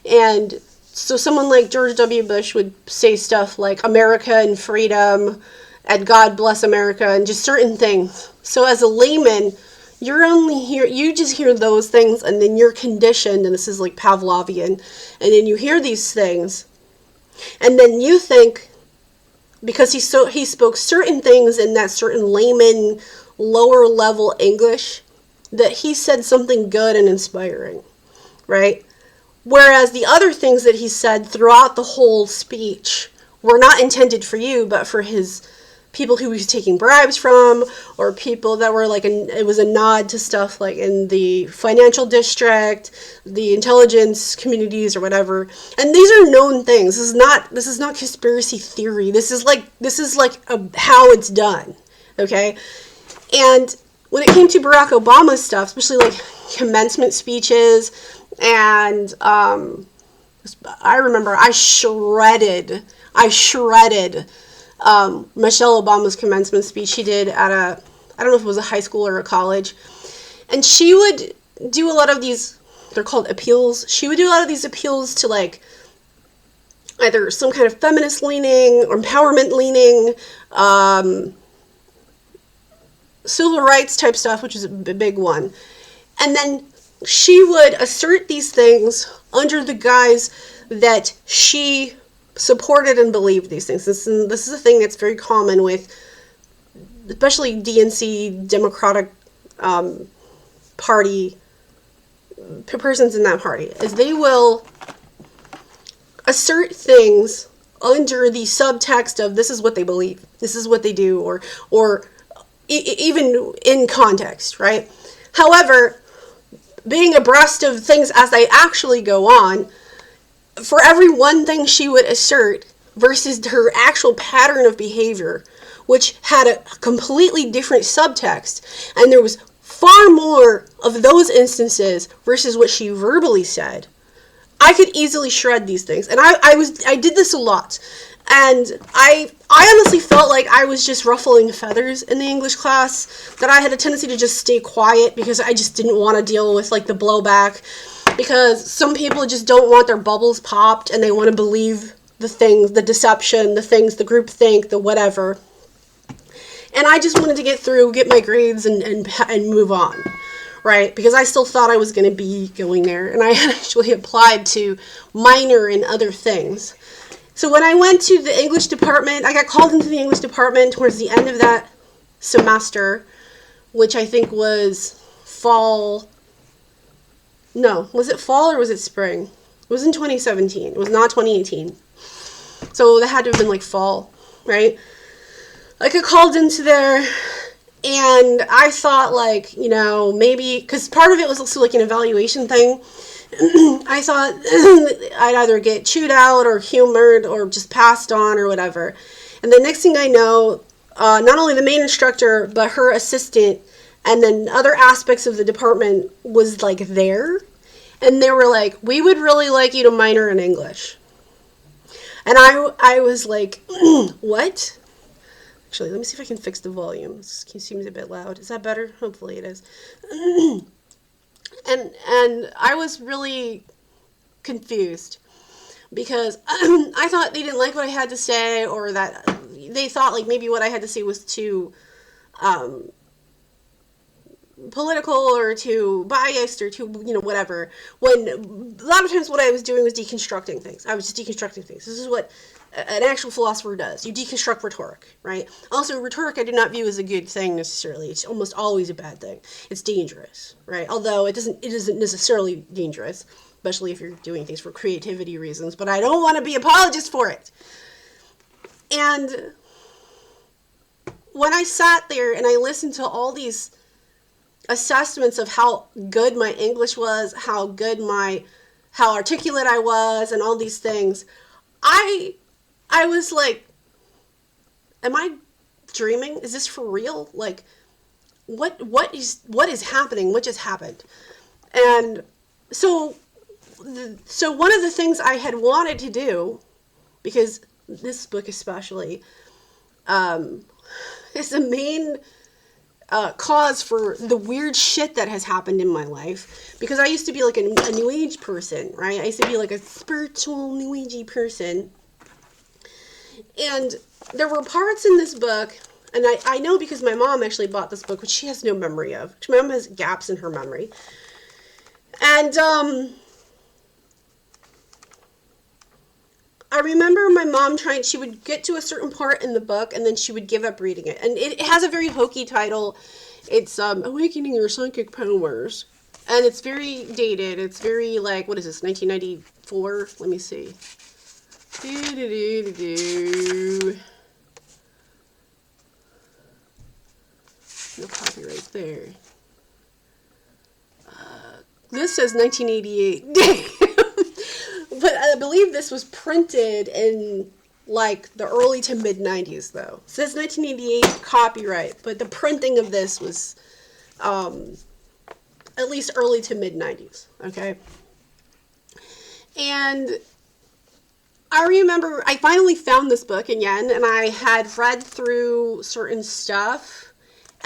Speaker 1: And so someone like George W. Bush would say stuff like America and freedom and God bless America and just certain things. So as a layman, you just hear those things, and then you're conditioned, and this is like Pavlovian, and then you hear these things, and then you think, because he spoke certain things in that certain layman, lower level English, that he said something good and inspiring, right? Whereas the other things that he said throughout the whole speech were not intended for you, but for his people who he was taking bribes from, or people that were like, it was a nod to stuff like in the financial district, the intelligence communities or whatever. And these are known things. This is not conspiracy theory. This is like how it's done. Okay. And when it came to Barack Obama's stuff, especially like commencement speeches, and I remember I shredded Michelle Obama's commencement speech she did at I don't know if it was a high school or a college. And she would do a lot of these, they're called appeals. She would do a lot of these appeals to like either some kind of feminist leaning or empowerment leaning, civil rights type stuff, which is a big one. And then she would assert these things under the guise that she supported and believed these things. This is a thing that's very common with, especially DNC, Democratic Party, persons in that party, is they will assert things under the subtext of this is what they believe, this is what they do, or even in context, right? However, being abreast of things as they actually go on, for every one thing she would assert versus her actual pattern of behavior, which had a completely different subtext, and there was far more of those instances versus what she verbally said, I could easily shred these things. And I did this a lot. And I honestly felt like I was just ruffling feathers in the English class, that I had a tendency to just stay quiet because I just didn't want to deal with like the blowback, because some people just don't want their bubbles popped and they want to believe the things, the deception, the things, the group think, the whatever. And I just wanted to get through, get my grades, and move on, right? Because I still thought I was going to be going there. And I had actually applied to minor in other things. So when I went to the English department, I got called into the English department towards the end of that semester, which I think was fall. No, was it fall or was it spring? It was in 2017. It was not 2018. So that had to have been like fall, right? I got called into there, and I thought, like, you know, maybe, because part of it was also like an evaluation thing. I thought I'd either get chewed out or humored or just passed on or whatever. And the next thing I know, not only the main instructor, but her assistant and then other aspects of the department was like there. And they were like, we would really like you to minor in English. And I was like, what? Actually, let me see if I can fix the volume. It seems a bit loud. Is that better? Hopefully it is. And I was really confused because I thought they didn't like what I had to say, or that they thought like maybe what I had to say was too political or too biased or too, you know, whatever. When a lot of times what I was doing was deconstructing things. I was just deconstructing things. This is what an actual philosopher does. You deconstruct rhetoric, right? Also, rhetoric I do not view as a good thing necessarily. It's almost always a bad thing. It's dangerous, right? Although it isn't necessarily dangerous, especially if you're doing things for creativity reasons, but I don't want to be apologist for it. And when I sat there and I listened to all these assessments of how good my English was, how articulate I was, and all these things, I was like, am I dreaming? Is this for real? Like, what is happening? What just happened? And so one of the things I had wanted to do, because this book especially, is the main cause for the weird shit that has happened in my life, because I used to be like a New Age person, right? I used to be like a spiritual New Agey person. And there were parts in this book, and I know because my mom actually bought this book, which she has no memory of. My mom has gaps in her memory. And I remember my mom she would get to a certain part in the book, and then she would give up reading it. And it has a very hokey title. It's Awakening Your Psychic Powers. And it's very dated. It's very, like, what is this, 1994? Let me see. No copyright there. This says 1988. But I believe this was printed in like the early to mid 90s though. It says 1988 copyright, but the printing of this was at least early to mid 90s, okay? And I remember I finally found this book again, and I had read through certain stuff.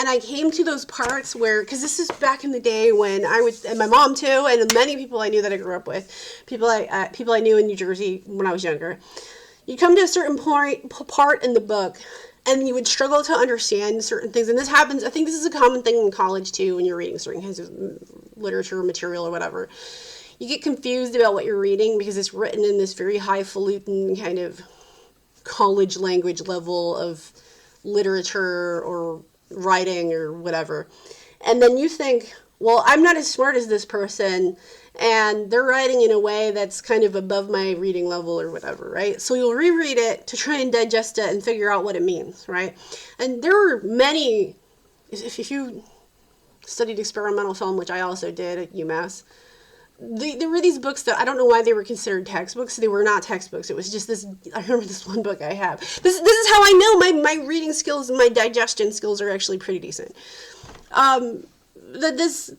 Speaker 1: And I came to those parts where, because this is back in the day when I would, and my mom too, and many people I knew that I grew up with, people I knew in New Jersey when I was younger. You come to a certain part in the book, and you would struggle to understand certain things. And this happens, I think this is a common thing in college too, when you're reading certain kinds of literature material or whatever. You get confused about what you're reading because it's written in this very highfalutin kind of college language level of literature or writing or whatever. And then you think, well, I'm not as smart as this person, and they're writing in a way that's kind of above my reading level or whatever, right? So you'll reread it to try and digest it and figure out what it means, right? And there are many, if you studied experimental film, which I also did at UMass, there were these books that I don't know why they were considered textbooks. They were not textbooks. It was just this. I remember this one book I have. This is how I know my reading skills and my digestion skills are actually pretty decent. This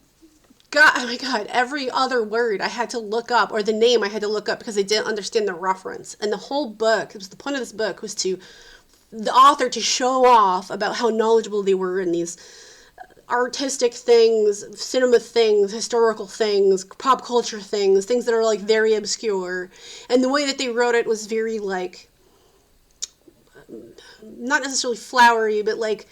Speaker 1: God, oh my God, every other word I had to look up, or the name I had to look up because I didn't understand the reference. And the whole book, it was the point of this book was to the author to show off about how knowledgeable they were in these artistic things, cinema things, historical things, pop culture things that are like very obscure. And the way that they wrote it was very like, not necessarily flowery, but like,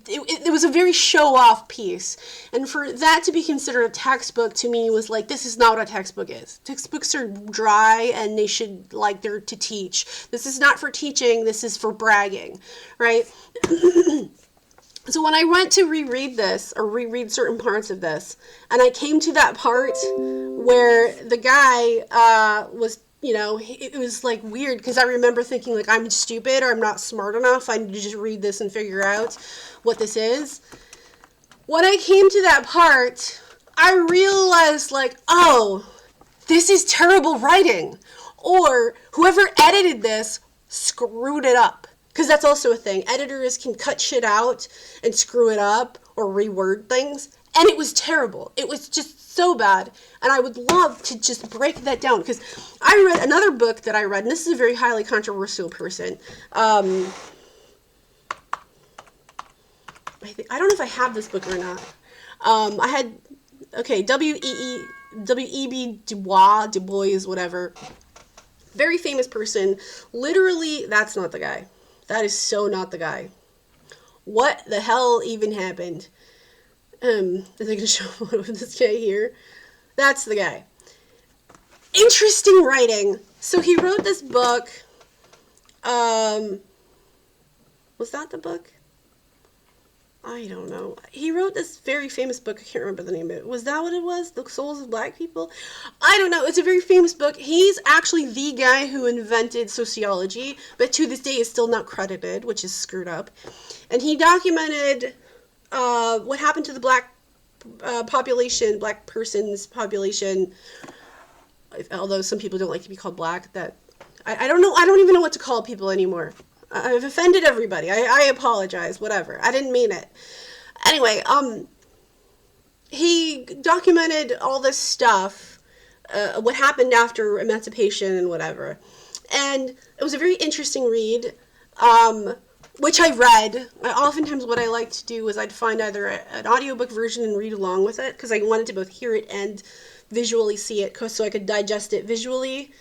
Speaker 1: it was a very show-off piece. And for that to be considered a textbook to me was like, this is not what a textbook is. Textbooks are dry and they should, like, they're to teach. This is not for teaching, this is for bragging, right? So when I went to reread this, or reread certain parts of this, and I came to that part where the guy was, you know, it was like weird because I remember thinking like, I'm stupid or I'm not smart enough. I need to just read this and figure out what this is. When I came to that part, I realized like, oh, this is terrible writing. Or whoever edited this screwed it up. Because that's also a thing. Editors can cut shit out and screw it up or reword things. And it was terrible. It was just so bad. And I would love to just break that down. Because I read another book that I read, and this is a very highly controversial person. I don't know if I have this book or not. I had, okay, W.E.B. Du Bois, whatever. Very famous person. Literally, that's not the guy. That is so not the guy. What the hell even happened? Is I going to show a photo of this guy here? That's the guy. Interesting writing. So he wrote this book. Was that the book? I don't know. He wrote this very famous book. I can't remember the name of it. Was that what it was? The Souls of Black People? I don't know. It's a very famous book. He's actually the guy who invented sociology, but to this day is still not credited, which is screwed up. And he documented what happened to the black population, black person's population, although some people don't like to be called black. That I don't know. I don't even know what to call people anymore. I've offended everybody. I apologize. Whatever. I didn't mean it. Anyway, he documented all this stuff, what happened after emancipation and whatever. And it was a very interesting read, which I read. Oftentimes what I like to do is I'd find either an audiobook version and read along with it, because I wanted to both hear it and visually see it, so I could digest it visually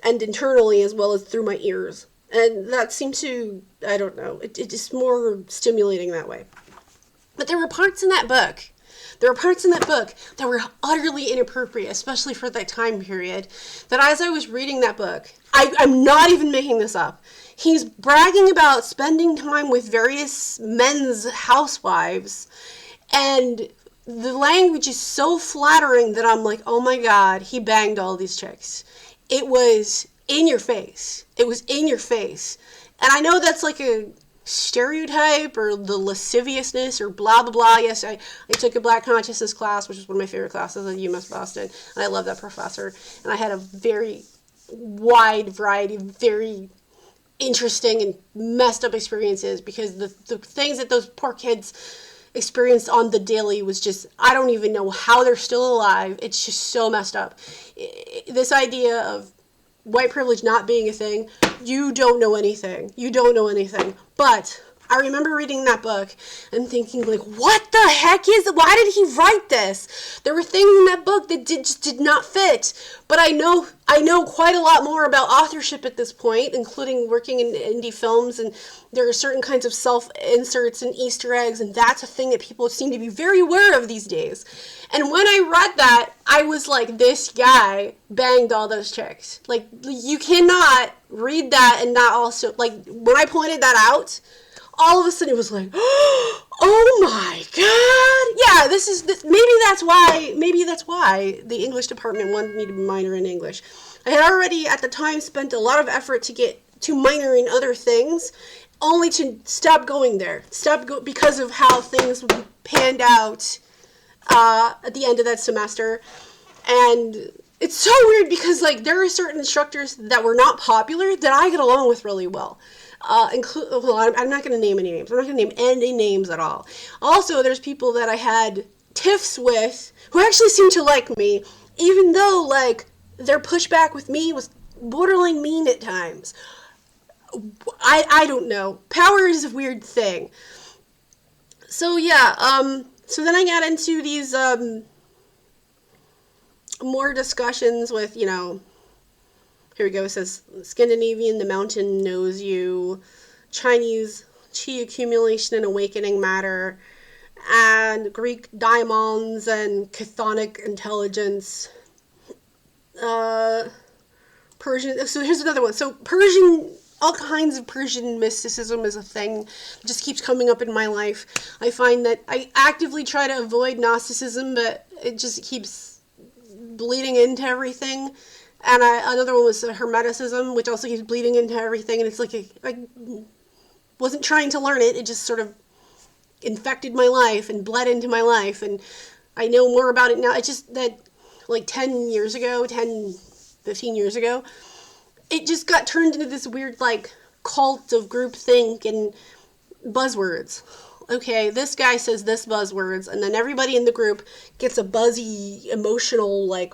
Speaker 1: and internally as well as through my ears. And that seemed to, I don't know, it's more stimulating that way. But there were parts in that book that were utterly inappropriate, especially for that time period, that as I was reading that book, I'm not even making this up, he's bragging about spending time with various men's housewives, and the language is so flattering that I'm like, oh my God, he banged all these chicks. It was in your face. It was in your face. And I know that's like a stereotype or the lasciviousness or blah, blah, blah. Yes, I took a Black Consciousness class, which is one of my favorite classes at UMass Boston. And I love that professor. And I had a very wide variety of very interesting and messed up experiences, because the things that those poor kids experienced on the daily was just, I don't even know how they're still alive. It's just so messed up. This idea of white privilege not being a thing, you don't know anything. You don't know anything. But I remember reading that book and thinking, like, what the heck is it? Why did he write this? There were things in that book that just did not fit. But I know quite a lot more about authorship at this point, including working in indie films, and there are certain kinds of self-inserts and Easter eggs, and that's a thing that people seem to be very aware of these days. And when I read that, I was like, this guy banged all those chicks. Like, you cannot read that and not also, like, when I pointed that out, all of a sudden it was like, oh my god, yeah, maybe that's why the English department wanted me to minor in English. I had already at the time spent a lot of effort to get to minor in other things, only to stop going there, because of how things panned out at the end of that semester. And it's so weird because, like, there are certain instructors that were not popular that I get along with really well. I'm not going to name any names. I'm not going to name any names at all. Also, there's people that I had tiffs with who actually seemed to like me, even though, like, their pushback with me was borderline mean at times. I don't know. Power is a weird thing. So, yeah, so then I got into these, more discussions with, you know, here we go, it says, Scandinavian, the mountain knows you, Chinese, chi accumulation and awakening matter, and Greek daimons and chthonic intelligence, Persian, so here's another one, so Persian, all kinds of Persian mysticism is a thing that just keeps coming up in my life. I find that I actively try to avoid Gnosticism, but it just keeps bleeding into everything. And another one was Hermeticism, which also keeps bleeding into everything. And it's like, I wasn't trying to learn it. It just sort of infected my life and bled into my life. And I know more about it now. It's just that, like, 15 years ago, it just got turned into this weird, like, cult of groupthink and buzzwords. Okay, this guy says this buzzwords, and then everybody in the group gets a buzzy, emotional, like,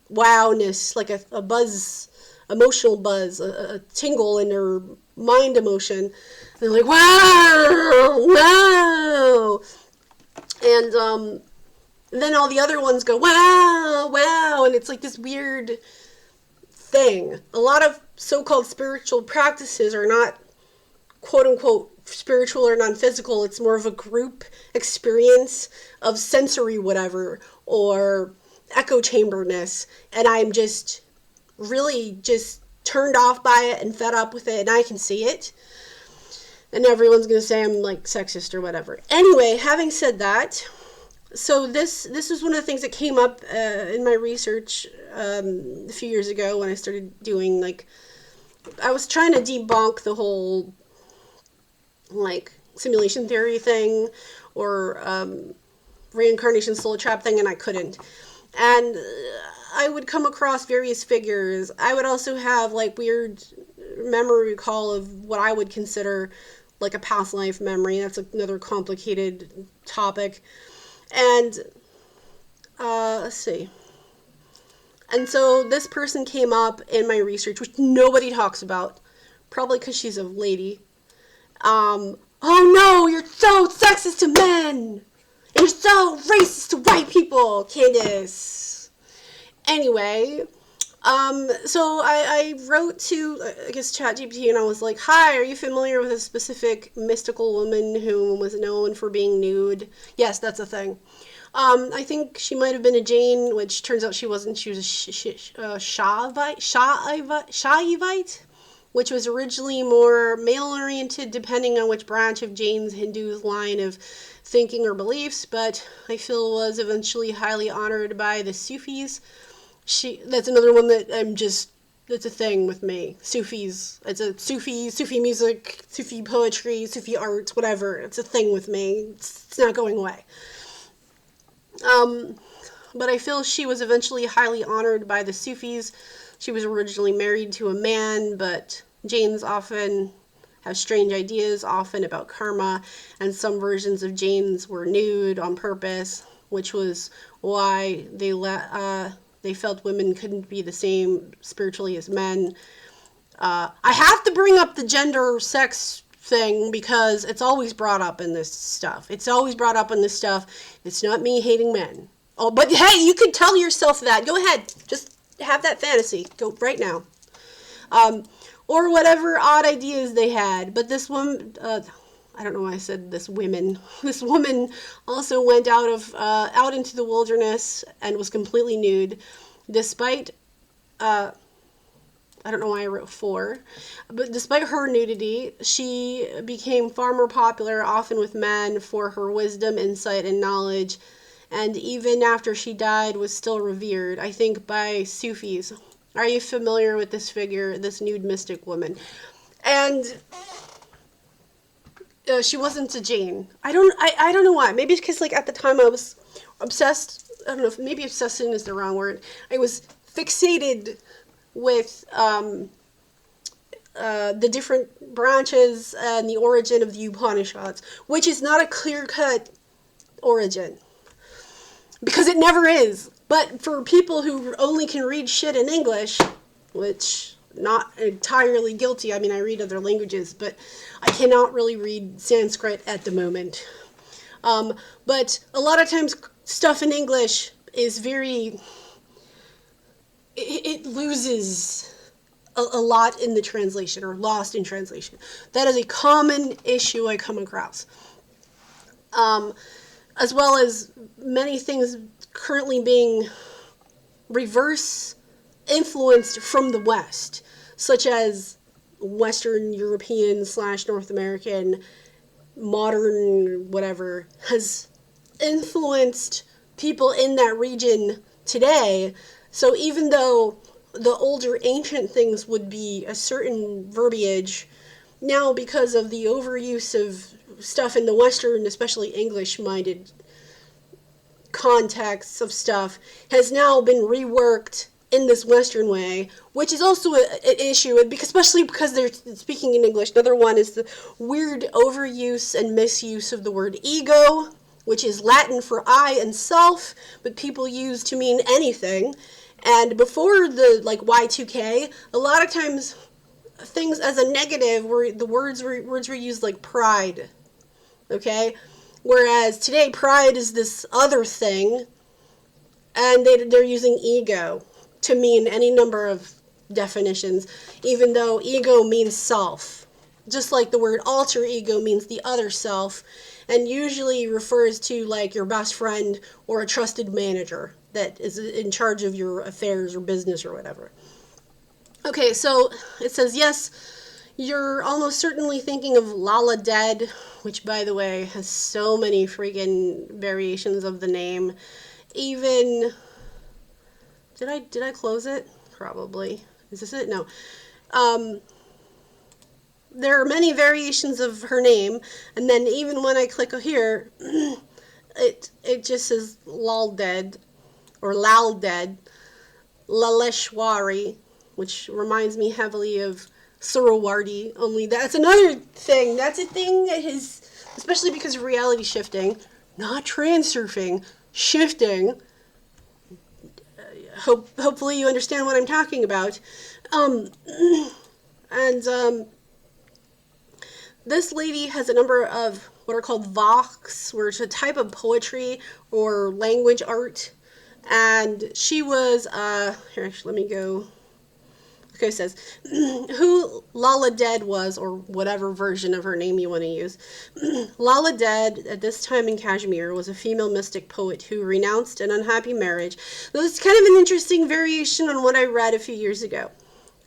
Speaker 1: wowness, like a buzz, emotional buzz, a tingle in their mind emotion. And they're like, wow, wow. And then all the other ones go, wow, wow. And it's like this weird thing. A lot of so-called spiritual practices are not, quote-unquote, spiritual or non-physical. It's more of a group experience of sensory whatever, or echo chamberness, and I'm just really just turned off by it and fed up with it, and I can see it, and everyone's gonna say I'm, like, sexist or whatever. Anyway, having said that, so this is one of the things that came up in my research a few years ago when I started doing, like, I was trying to debunk the whole, like, simulation theory thing, or reincarnation soul trap thing, and I couldn't. And I would come across various figures. I would also have, like, weird memory recall of what I would consider, like, a past life memory. That's another complicated topic. And, let's see. And so this person came up in my research, which nobody talks about, probably because she's a lady. Oh no, you're so sexist to men! You're so racist to white people, Candace. Anyway, so I wrote to, I guess, ChatGPT, and I was like, hi, are you familiar with a specific mystical woman who was known for being nude? Yes, that's a thing. I think she might have been a Jain, which turns out she wasn't. She was a Shaivite, which was originally more male-oriented, depending on which branch of Jain's Hindu's line of thinking or beliefs, but I feel was eventually highly honored by the Sufis. That's another one that that's a thing with me. Sufis. It's a Sufi music, Sufi poetry, Sufi art, whatever. It's a thing with me. It's not going away. But I feel she was eventually highly honored by the Sufis. She was originally married to a man, but Jains often have strange ideas, often about karma, and some versions of Jains were nude on purpose, which was why they felt women couldn't be the same spiritually as men. I have to bring up the gender sex thing because it's always brought up in this stuff. It's always brought up in this stuff. It's not me hating men. Oh, but hey, you can tell yourself that. Go ahead. Just have that fantasy. Go right now. Or whatever odd ideas they had. But this woman, I don't know why I said this women. This woman also went out into the wilderness and was completely nude, despite, I don't know why I wrote for, but despite her nudity, she became far more popular, often with men, for her wisdom, insight, and knowledge, and even after she died was still revered, I think, by Sufis. Are you familiar with this figure, this nude mystic woman? And she wasn't a Jane. I don't know why. Maybe it's because, like, at the time I was obsessed. I don't know if maybe obsession is the wrong word. I was fixated with the different branches and the origin of the Upanishads, which is not a clear-cut origin. Because it never is. But for people who only can read shit in English, which not entirely guilty, I mean, I read other languages, but I cannot really read Sanskrit at the moment. But a lot of times stuff in English is very, it loses a lot in the translation, or lost in translation. That is a common issue I come across. As well as many things currently being reverse influenced from the West, such as Western European / North American modern whatever has influenced people in that region today. So even though the older ancient things would be a certain verbiage, now because of the overuse of stuff in the Western, especially English-minded contexts of stuff, has now been reworked in this Western way, which is also an issue, especially because they're speaking in English. Another one is the weird overuse and misuse of the word ego, which is Latin for I and self, but people use to mean anything. And before the Y2K, a lot of times things as a negative were the words were used, like pride. Okay? Whereas today, pride is this other thing, and they're using ego to mean any number of definitions, even though ego means self. Just like the word alter ego means the other self, and usually refers to, like, your best friend or a trusted manager that is in charge of your affairs or business or whatever. Okay, so it says, yes, you're almost certainly thinking of Lalla dead, which, by the way, has so many freaking variations of the name. Even, did I close it? Probably. Is this it? No. There are many variations of her name, and then even when I click here, it just says Lal dead, or Lal dead, Laleshwari, which reminds me heavily of Surawardi, only that's another thing. That's a thing that is, especially because of reality shifting, not transurfing, shifting. Hopefully you understand what I'm talking about. This lady has a number of what are called Vox, which is a type of poetry or language art. And she was, here, actually, let me go. Okay, it says, who Lalla Dead was, or whatever version of her name you want to use. Lalla Dead, at this time in Kashmir, was a female mystic poet who renounced an unhappy marriage. This is kind of an interesting variation on what I read a few years ago.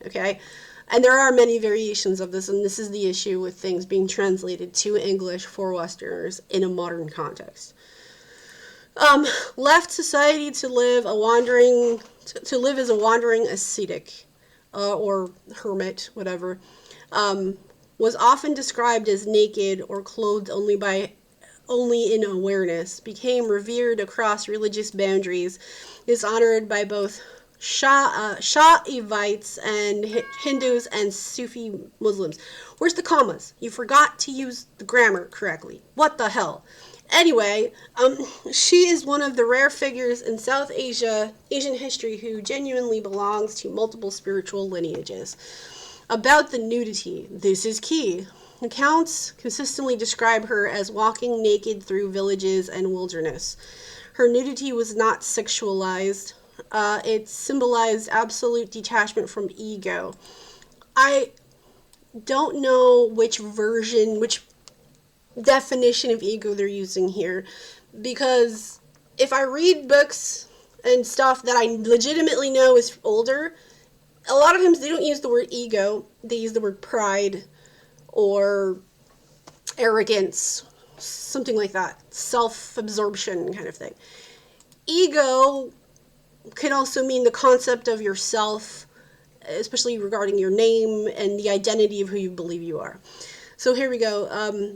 Speaker 1: Okay? And there are many variations of this, and this is the issue with things being translated to English for Westerners in a modern context. Left society to live as a wandering ascetic. Or hermit, whatever, was often described as naked or clothed only in awareness, became revered across religious boundaries, is honored by both Shaivites and Hindus and Sufi Muslims. Where's the commas? You forgot to use the grammar correctly. What the hell? Anyway, she is one of the rare figures in South Asian history who genuinely belongs to multiple spiritual lineages. About the nudity, this is key. Accounts consistently describe her as walking naked through villages and wilderness. Her nudity was not sexualized. It symbolized absolute detachment from ego. I don't know which definition of ego they're using here, because if I read books and stuff that I legitimately know is older, a lot of times they don't use the word ego, they use the word pride or arrogance, something like that, self-absorption kind of thing. Ego can also mean the concept of yourself, especially regarding your name and the identity of who you believe you are. So here we go.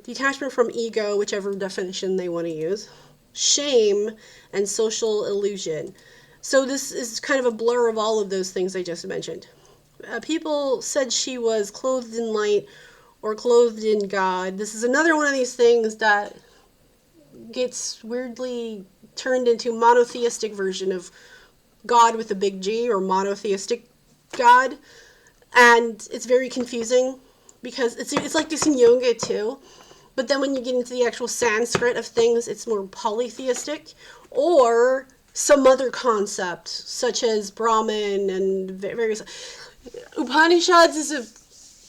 Speaker 1: Detachment from ego, whichever definition they want to use. Shame and social illusion. So this is kind of a blur of all of those things I just mentioned. People said she was clothed in light or clothed in God. This is another one of these things that gets weirdly turned into monotheistic version of God with a big G, or monotheistic God. And it's very confusing because it's like this in yoga too. But then when you get into the actual Sanskrit of things, it's more polytheistic, or some other concept, such as Brahman and various Upanishads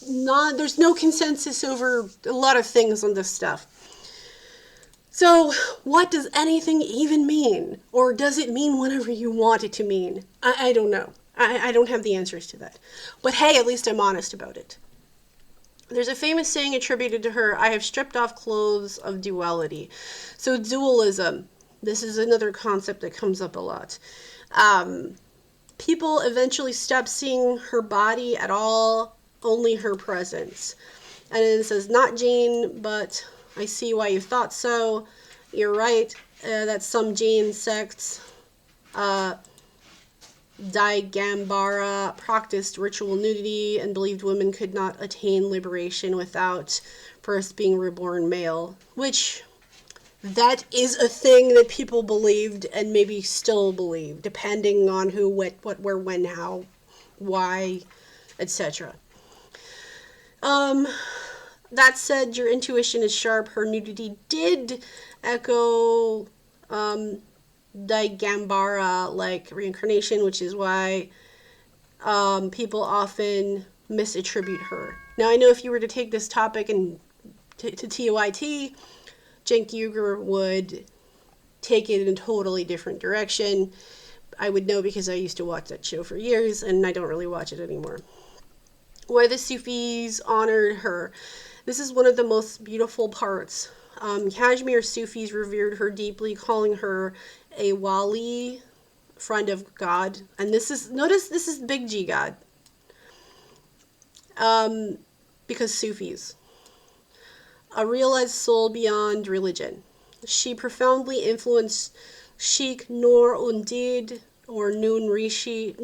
Speaker 1: there's no consensus over a lot of things on this stuff. So, what does anything even mean? Or does it mean whatever you want it to mean? I don't know. I don't have the answers to that. But hey, at least I'm honest about it. There's a famous saying attributed to her, I have stripped off clothes of duality. So dualism, this is another concept that comes up a lot. People eventually stop seeing her body at all, only her presence. And then it says, not Jane, but I see why you thought so. You're right, that some Jain sects, Digambara, practiced ritual nudity and believed women could not attain liberation without first being reborn male, which that is a thing that people believed and maybe still believe, depending on who, what, where, when, how, why, etc. That said, your intuition is sharp. Her nudity did echo Digambara, like reincarnation, which is why people often misattribute her. Now, I know if you were to take this topic and to TYT, Cenk Uygur would take it in a totally different direction. I would know because I used to watch that show for years, and I don't really watch it anymore. Why the Sufis honored her. This is one of the most beautiful parts. Kashmir Sufis revered her deeply, calling her a wali, friend of God. And this is big G God. Because Sufis. A realized soul beyond religion. She profoundly influenced Sheikh Noor Undid, or Noon Rishi,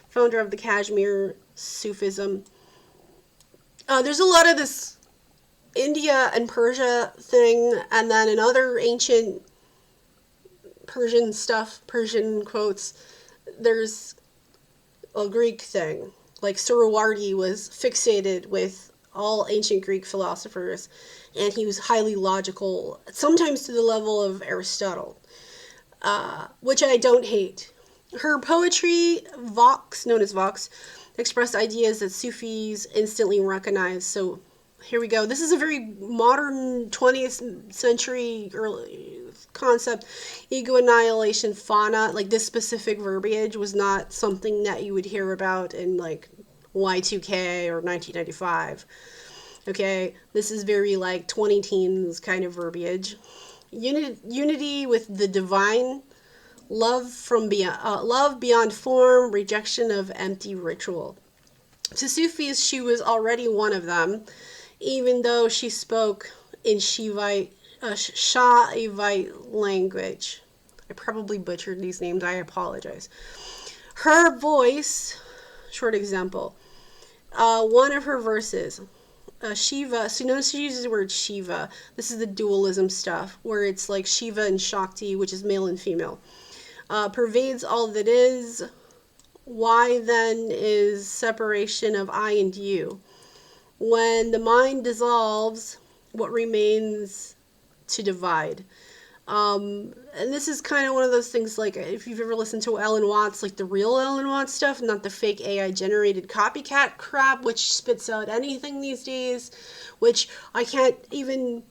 Speaker 1: founder of the Kashmir Sufism. There's a lot of this India and Persia thing, and then in other ancient Persian stuff, Persian quotes, there's a Greek thing. Like Suhrawardi was fixated with all ancient Greek philosophers, and he was highly logical, sometimes to the level of Aristotle, which I don't hate. Her poetry, Vox, known as Vox, expressed ideas that Sufis instantly recognize. So here we go. This is a very modern 20th century early concept. Ego annihilation, fauna, like this specific verbiage was not something that you would hear about in like Y2K or 1995. Okay, this is very like 20 teens kind of verbiage. Unity with the divine, love beyond form, rejection of empty ritual. To Sufis, she was already one of them, even though she spoke in Shivite language. I probably butchered these names, I apologize. Her voice, short example, one of her verses, Shiva, so notice she uses the word Shiva. This is the dualism stuff, where it's like Shiva and Shakti, which is male and female. Pervades all that is. Why then is separation of I and you? When the mind dissolves, what remains to divide? And this is kind of one of those things, like, if you've ever listened to Ellen Watts, like the real Ellen Watts stuff, not the fake AI generated copycat crap, which spits out anything these days, which I can't even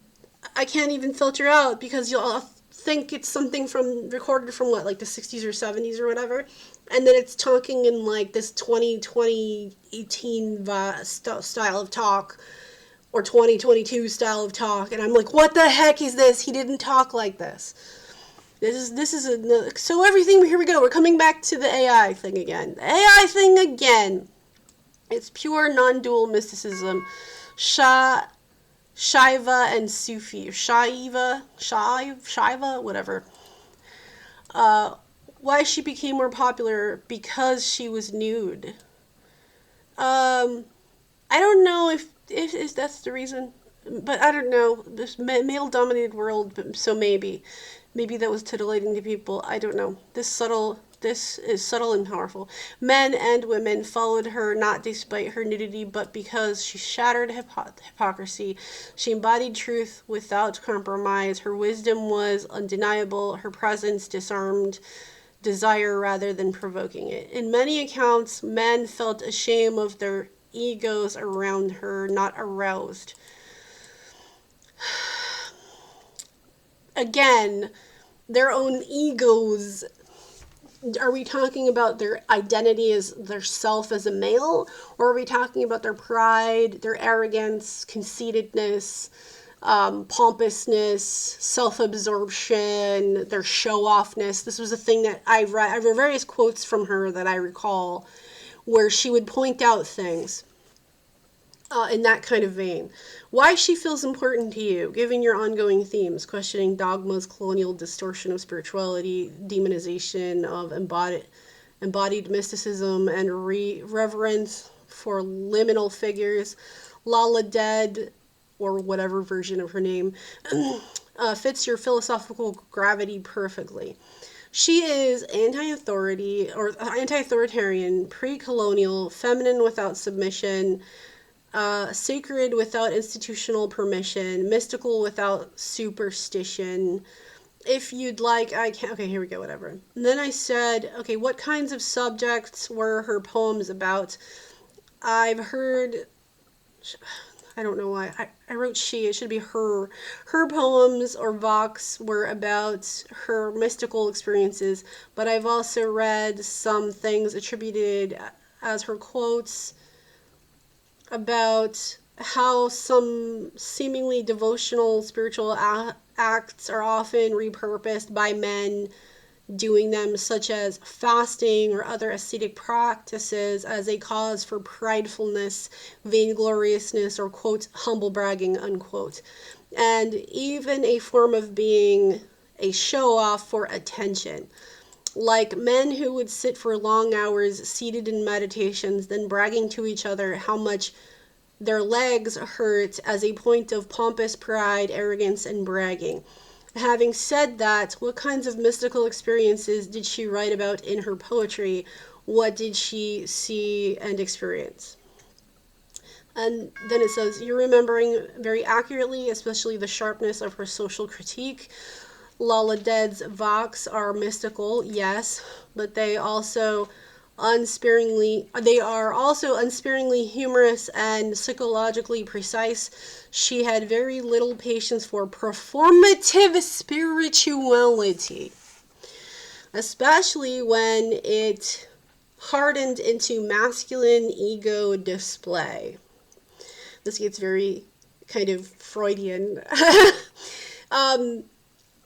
Speaker 1: filter out, because you'll think it's something from recorded from what, like the 60s or 70s or whatever, and then it's talking in like this 2018 style of talk, or 2022 style of talk, and I'm like, what the heck is this? He didn't talk like this. So everything, here we go, we're coming back to the AI thing again. The AI thing again. It's pure non-dual mysticism. Shiva and Sufi. Shiva, whatever. Why she became more popular? Because she was nude. I don't know if that's the reason, but I don't know. This male-dominated world, so maybe that was titillating to people. I don't know. This is subtle and powerful. Men and women followed her not despite her nudity, but because she shattered hypocrisy. She embodied truth without compromise. Her wisdom was undeniable. Her presence disarmed desire rather than provoking it. In many accounts, men felt ashamed of their egos around her, not aroused. Again, their own egos. Are we talking about their identity as their self as a male, or are we talking about their pride, their arrogance, conceitedness, pompousness, self-absorption, their show-offness? This was a thing that I read various quotes from her that I recall, where she would point out things in that kind of vein. Why she feels important to you, given your ongoing themes, questioning dogmas, colonial distortion of spirituality, demonization of embodied mysticism, and reverence for liminal figures. Lalla dead, or whatever version of her name, fits your philosophical gravity perfectly. She is anti-authoritarian, pre-colonial, feminine without submission, sacred without institutional permission, mystical without superstition. If you'd like, I can. Okay, here we go, whatever. And then I said, okay, what kinds of subjects were her poems about? I've heard, I don't know why, I wrote she, it should be her. Her poems, or vox, were about her mystical experiences, but I've also read some things attributed as her quotes about how some seemingly devotional spiritual acts are often repurposed by men doing them, such as fasting or other ascetic practices, as a cause for pridefulness, vaingloriousness, or, quote, humble bragging, unquote, and even a form of being a show-off for attention. Like men who would sit for long hours seated in meditations, then bragging to each other how much their legs hurt as a point of pompous pride, arrogance, and bragging. Having said that, what kinds of mystical experiences did she write about in her poetry? What did she see and experience? And then it says, you're remembering very accurately, especially the sharpness of her social critique. Lalla Dead's vox are mystical, yes, but they are also unsparingly humorous and psychologically precise. She had very little patience for performative spirituality, especially when it hardened into masculine ego display. This gets very kind of Freudian.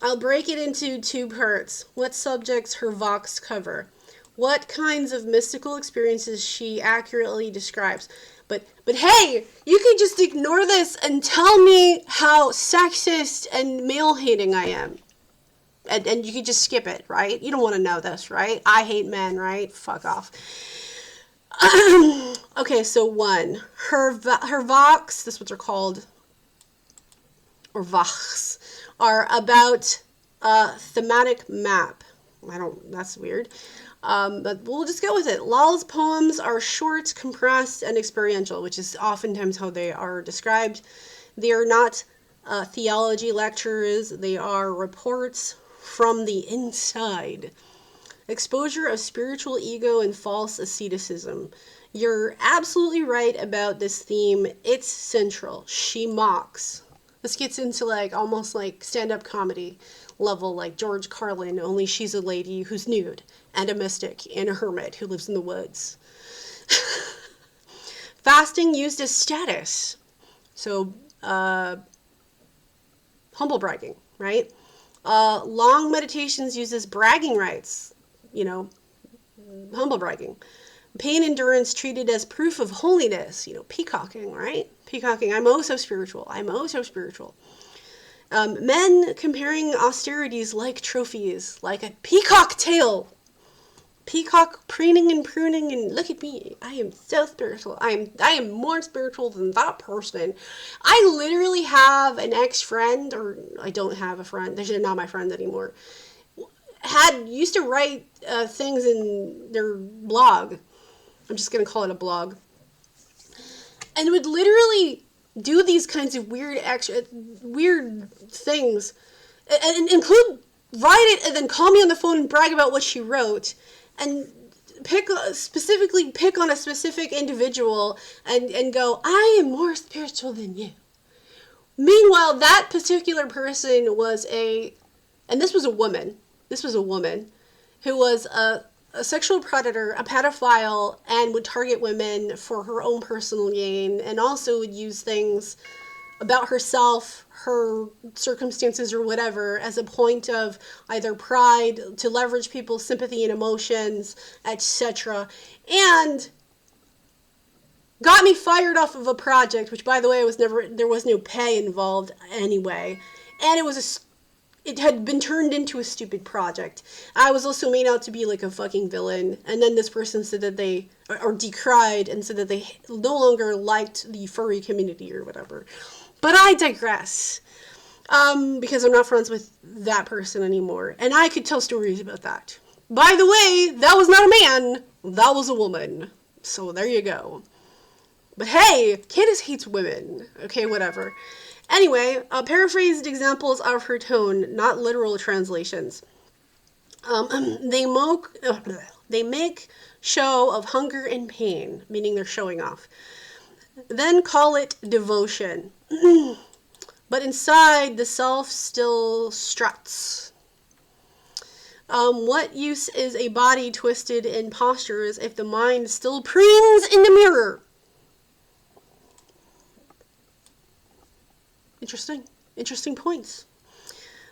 Speaker 1: I'll break it into two parts. What subjects her vox cover? What kinds of mystical experiences she accurately describes? But hey, you can just ignore this and tell me how sexist and male-hating I am. And you can just skip it, right? You don't want to know this, right? I hate men, right? Fuck off. Okay, so one. Her vox, this is what they're called, or vox, are about a thematic map. That's weird. But we'll just go with it. Lalla's poems are short, compressed, and experiential, which is oftentimes how they are described. They are not theology lectures. They are reports from the inside. Exposure of spiritual ego and false asceticism. You're absolutely right about this theme. It's central. She mocks. This gets into like almost like stand-up comedy level, like George Carlin, only she's a lady who's nude and a mystic and a hermit who lives in the woods. Fasting used as status. So, humble bragging, right? Long meditations used as bragging rights, humble bragging. Pain endurance treated as proof of holiness, peacocking, right? Peacocking. I'm oh so spiritual. I'm oh so spiritual. Men comparing austerities like trophies, like a peacock tail. Peacock preening and pruning, and look at me. I am so spiritual. I am more spiritual than that person. I literally have an ex-friend, or I don't have a friend. They're not my friend anymore. Used to write things in their blog. I'm just going to call it a blog. And would literally do these kinds of weird things. And include, write it and then call me on the phone and brag about what she wrote. And specifically pick on a specific individual and go, I am more spiritual than you. Meanwhile, that particular person was and this was a woman who was a sexual predator, a pedophile, and would target women for her own personal gain, and also would use things about herself, her circumstances, or whatever, as a point of either pride, to leverage people's sympathy and emotions, etc. And got me fired off of a project, which, by the way, there was no pay involved anyway. And it had been turned into a stupid project. I was also made out to be like a fucking villain. And then this person said that they, or decried, and said that they no longer liked the furry community or whatever. But I digress. Because I'm not friends with that person anymore. And I could tell stories about that. By the way, that was not a man. That was a woman. So there you go. But hey, Candace hates women. Okay, whatever. Anyway, paraphrased examples of her tone, not literal translations. They make show of hunger and pain, meaning they're showing off. Then call it devotion. But inside, the self still struts. What use is a body twisted in postures if the mind still preens in the mirror? Interesting points.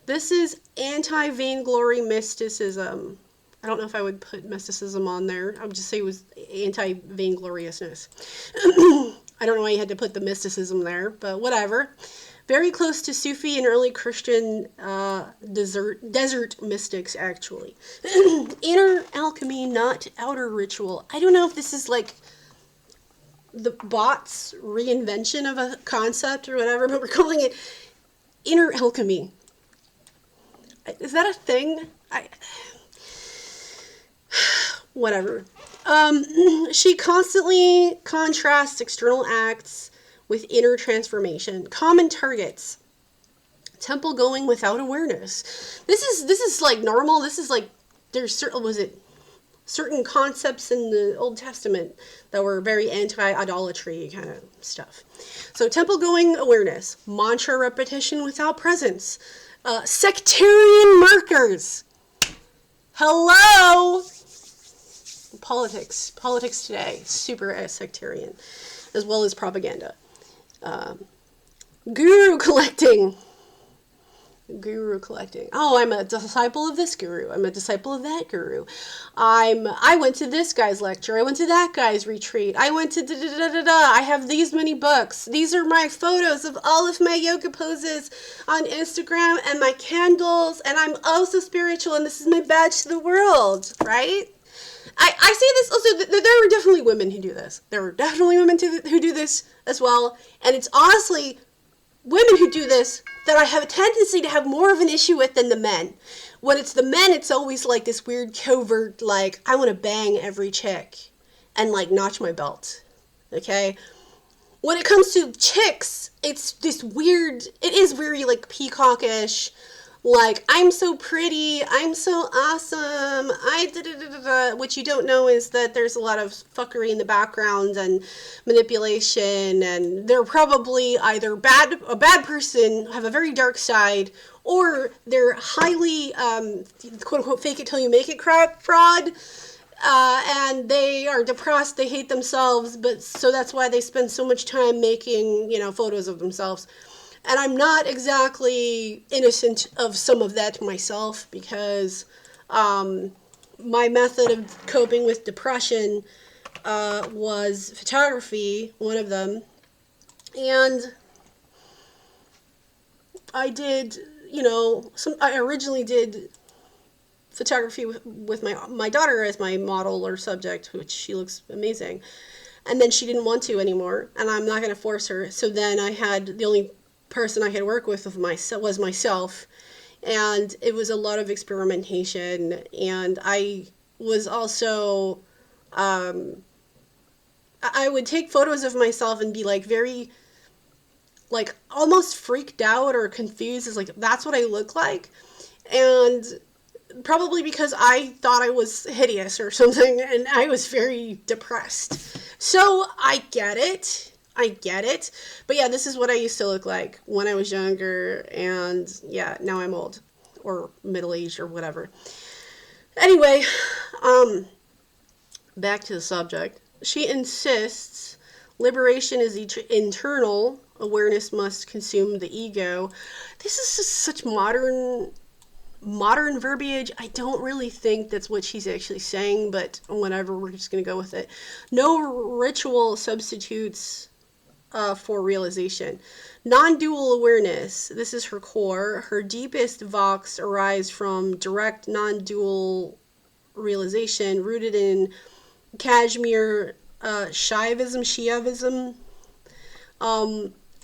Speaker 1: This is anti-vainglory mysticism. I don't know if I would put mysticism on there. I would just say it was anti-vaingloriousness. I don't know why you had to put the mysticism there, but whatever. Very close to Sufi and early Christian desert mystics, actually. Inner alchemy, not outer ritual. I don't know if this is like the bot's reinvention of a concept or whatever, but we're calling it inner alchemy. Is that a thing? Whatever. She constantly contrasts external acts with inner transformation. Common targets. Temple going without awareness. This is like normal. This is like, there's certain concepts in the Old Testament that were very anti-idolatry kind of stuff. So temple going awareness. Mantra repetition without presence. Sectarian markers. Hello! Politics today, super sectarian, as well as propaganda. Guru collecting. Oh, I'm a disciple of this guru. I'm a disciple of that guru. I went to this guy's lecture. I went to that guy's retreat. I went to da-da-da-da-da. I have these many books. These are my photos of all of my yoga poses on Instagram and my candles. And I'm also spiritual, and this is my badge to the world, right? I say this also, there are definitely women who do this. There are definitely women who do this as well. And it's honestly women who do this that I have a tendency to have more of an issue with than the men. When it's the men, it's always like this weird covert, like, I want to bang every chick and like notch my belt. Okay? When it comes to chicks, it's this weird, it is very like peacockish, like, I'm so pretty, I'm so awesome, what you don't know is that there's a lot of fuckery in the background and manipulation, and they're probably either a bad person, have a very dark side, or they're highly, quote-unquote, fake it till you make it fraud, and they are depressed, they hate themselves, but so that's why they spend so much time making, photos of themselves. And I'm not exactly innocent of some of that myself, because my method of coping with depression was photography, one of them. And I did, I originally did photography with my daughter as my model or subject, which she looks amazing. And then she didn't want to anymore, and I'm not going to force her. So then I had the only person I could work with was myself, and it was a lot of experimentation. And I was also I would take photos of myself and be like very like almost freaked out or confused, as like, that's what I look like, and probably because I thought I was hideous or something, and I was very depressed. So I get it. But yeah, this is what I used to look like when I was younger, and yeah, now I'm old or middle-aged or whatever. Anyway, back to the subject. She insists liberation is internal, awareness must consume the ego. This is just such modern verbiage. I don't really think that's what she's actually saying, but whatever, we're just going to go with it. No ritual substitutes for realization. Non-dual awareness, this is her core. Her deepest vox arise from direct non-dual realization, rooted in Kashmir Shaivism,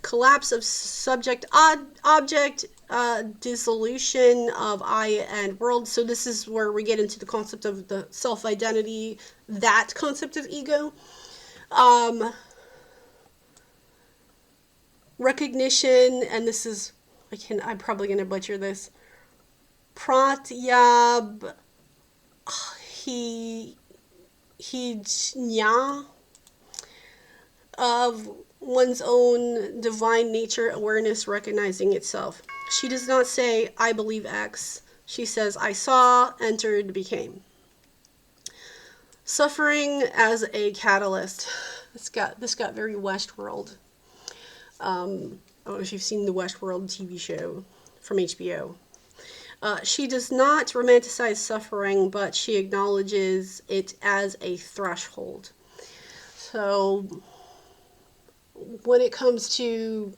Speaker 1: collapse of subject object, dissolution of I and world. So this is where we get into the concept of the self-identity, that concept of ego. Recognition, and this is, I'm probably going to butcher this, pratyab hijna, of one's own divine nature, awareness, recognizing itself. She does not say, I believe X. She says, I saw, entered, became. Suffering as a catalyst. This got very Westworld. I don't know if you've seen the Westworld TV show from HBO. She does not romanticize suffering, but she acknowledges it as a threshold. So when it comes to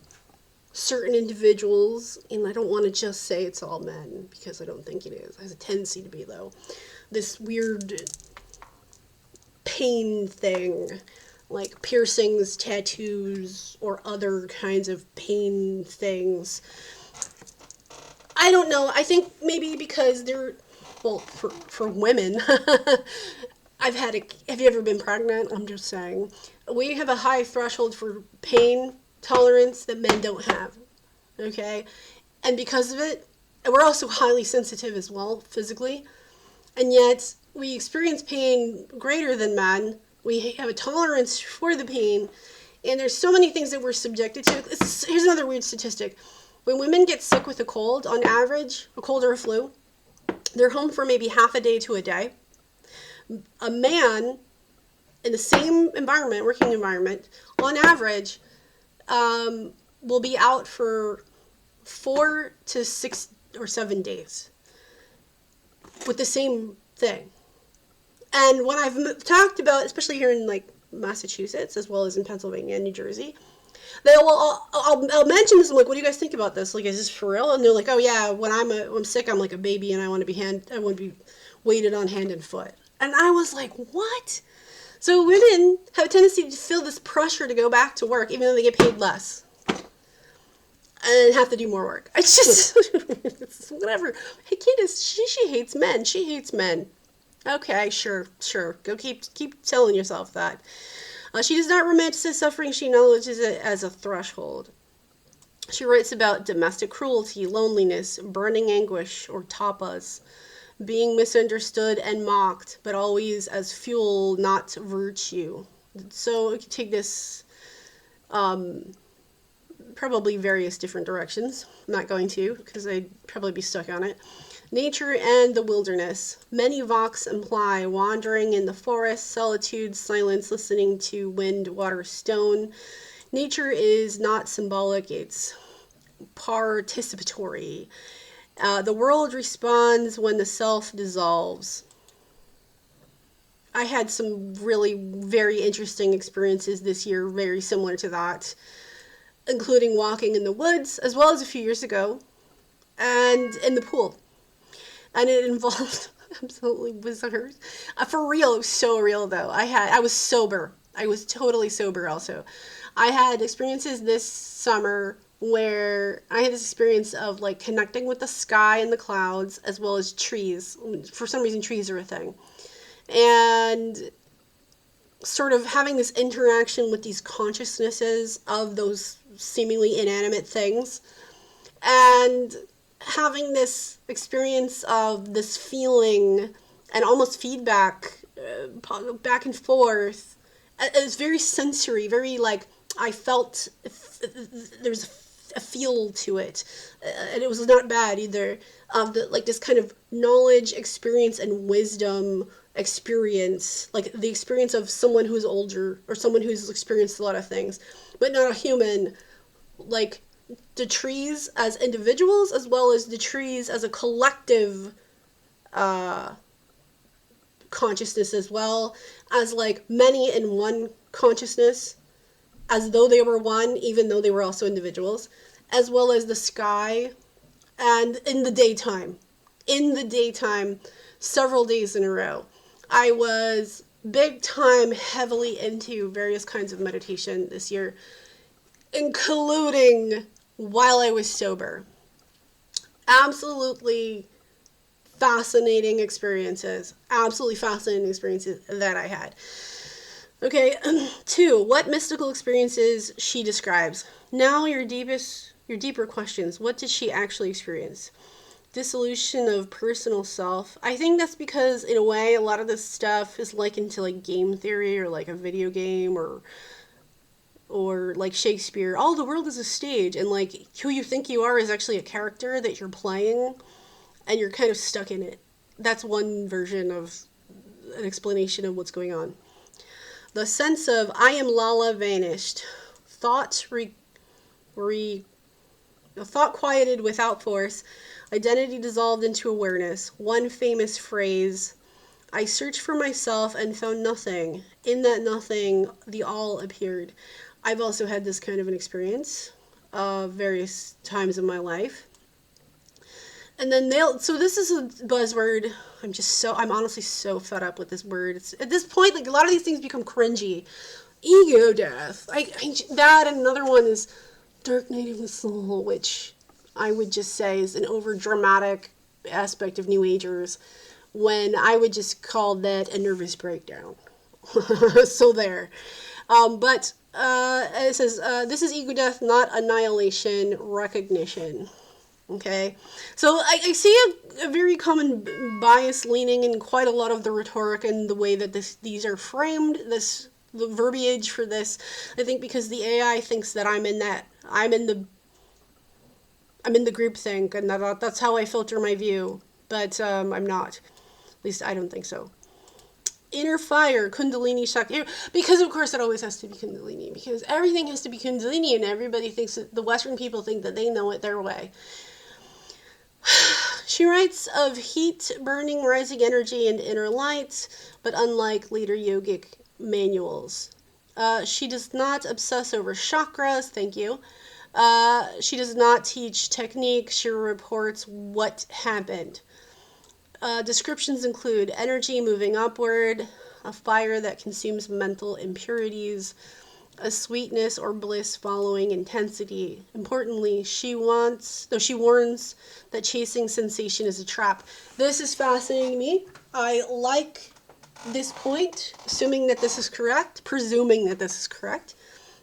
Speaker 1: certain individuals, and I don't want to just say it's all men, because I don't think it is. It has a tendency to be, though. This weird pain thing, like piercings, tattoos, or other kinds of pain things. I don't know. I think maybe because they're, well, for women, have you ever been pregnant? I'm just saying. We have a high threshold for pain tolerance that men don't have. Okay? And because of it, we're also highly sensitive as well, physically. And yet, we experience pain greater than men. We have a tolerance for the pain. And there's so many things that we're subjected to. Here's another weird statistic. When women get sick with a cold, on average, a cold or a flu, they're home for maybe half a day to a day. A man in the same environment, working environment, on average, will be out for 4 to 6 or 7 days with the same thing. And when I've talked about, especially here in like Massachusetts, as well as in Pennsylvania and New Jersey, I'll mention this. I'm like, what do you guys think about this? Like, is this for real? And they're like, oh yeah, when I'm sick, I'm like a baby, and I want to be weighted on hand and foot. And I was like, what? So women have a tendency to feel this pressure to go back to work, even though they get paid less. and have to do more work. It's just, it's whatever. Hey, Candace, she hates men. She hates men. Okay, sure. Go keep telling yourself that. She does not romanticize suffering. She acknowledges it as a threshold. She writes about domestic cruelty, loneliness, burning anguish, or tapas, being misunderstood and mocked, but always as fuel, not virtue. So you can take this probably various different directions. I'm not going to, because I'd probably be stuck on it. Nature and the wilderness. Many vox imply wandering in the forest, solitude, silence, listening to wind, water, stone. Nature is not symbolic, it's participatory. The world responds when the self dissolves. I had some really very interesting experiences this year, very similar to that, including walking in the woods, as well as a few years ago, and in the pool. And it involved absolutely bizarre. For real, it was so real though. I was sober. I was totally sober also. I had experiences this summer where I had this experience of like connecting with the sky and the clouds as well as trees. For some reason, trees are a thing. And sort of having this interaction with these consciousnesses of those seemingly inanimate things. And having this experience of this feeling and almost feedback back and forth. It's very sensory, very like I felt there's a feel to it, and it was not bad either. Like this kind of knowledge, experience, and wisdom experience, like the experience of someone who's older or someone who's experienced a lot of things, but not a human, like the trees as individuals as well as the trees as a collective consciousness, as well as like many in one consciousness, as though they were one even though they were also individuals, as well as the sky. And in the daytime several days in a row, I was big time heavily into various kinds of meditation this year, including while I was sober. Absolutely fascinating experiences that I had. Okay, 2. What mystical experiences she describes. Now your deeper questions. What did she actually experience? Dissolution of personal self. I think that's because, in a way, a lot of this stuff is likened to like game theory or like a video game or like Shakespeare. All the world is a stage, and like who you think you are is actually a character that you're playing, and you're kind of stuck in it. That's one version of an explanation of what's going on. The sense of I am Lalla vanished. Thought quieted without force. Identity dissolved into awareness. One famous phrase. I searched for myself and found nothing. In that nothing, the all appeared. I've also had this kind of an experience various times in my life. And then so this is a buzzword. I'm honestly so fed up with this word. It's, at this point, like a lot of these things become cringy. Ego death. That, and another one is dark night of the soul, which I would just say is an over dramatic aspect of New Agers, when I would just call that a nervous breakdown. So there. But it says, this is ego death, not annihilation, recognition. Okay, so I see a very common bias leaning in quite a lot of the rhetoric and the way that these are framed, the verbiage for this. I think because the AI thinks that I'm in the groupthink, and that's how I filter my view. But I'm not. At least I don't think so. Inner fire, Kundalini Shakti. Because of course it always has to be Kundalini, because everything has to be Kundalini, and everybody thinks that the Western people think that they know it their way. She writes of heat, burning, rising energy, and inner light, but unlike later yogic manuals. She does not obsess over chakras, thank you. She does not teach technique, she reports what happened. Descriptions include energy moving upward, a fire that consumes mental impurities, a sweetness or bliss following intensity. Importantly, she warns that chasing sensation is a trap. This is fascinating to me. I like this point, presuming that this is correct,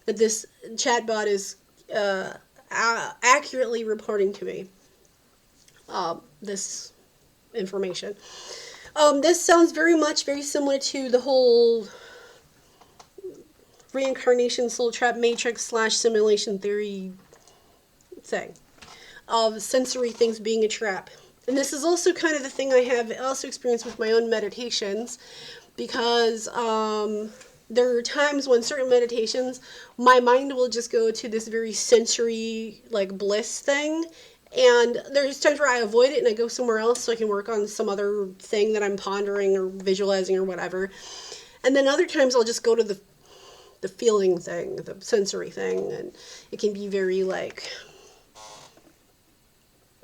Speaker 1: that this chatbot is accurately reporting to me this information. This sounds very similar to the whole reincarnation, soul trap, matrix / simulation theory thing of sensory things being a trap. And this is also kind of the thing I have also experienced with my own meditations, because there are times when certain meditations, my mind will just go to this very sensory, like, bliss thing. And there's times where I avoid it and I go somewhere else so I can work on some other thing that I'm pondering or visualizing or whatever. And then other times I'll just go to the feeling thing, the sensory thing, and it can be very, like,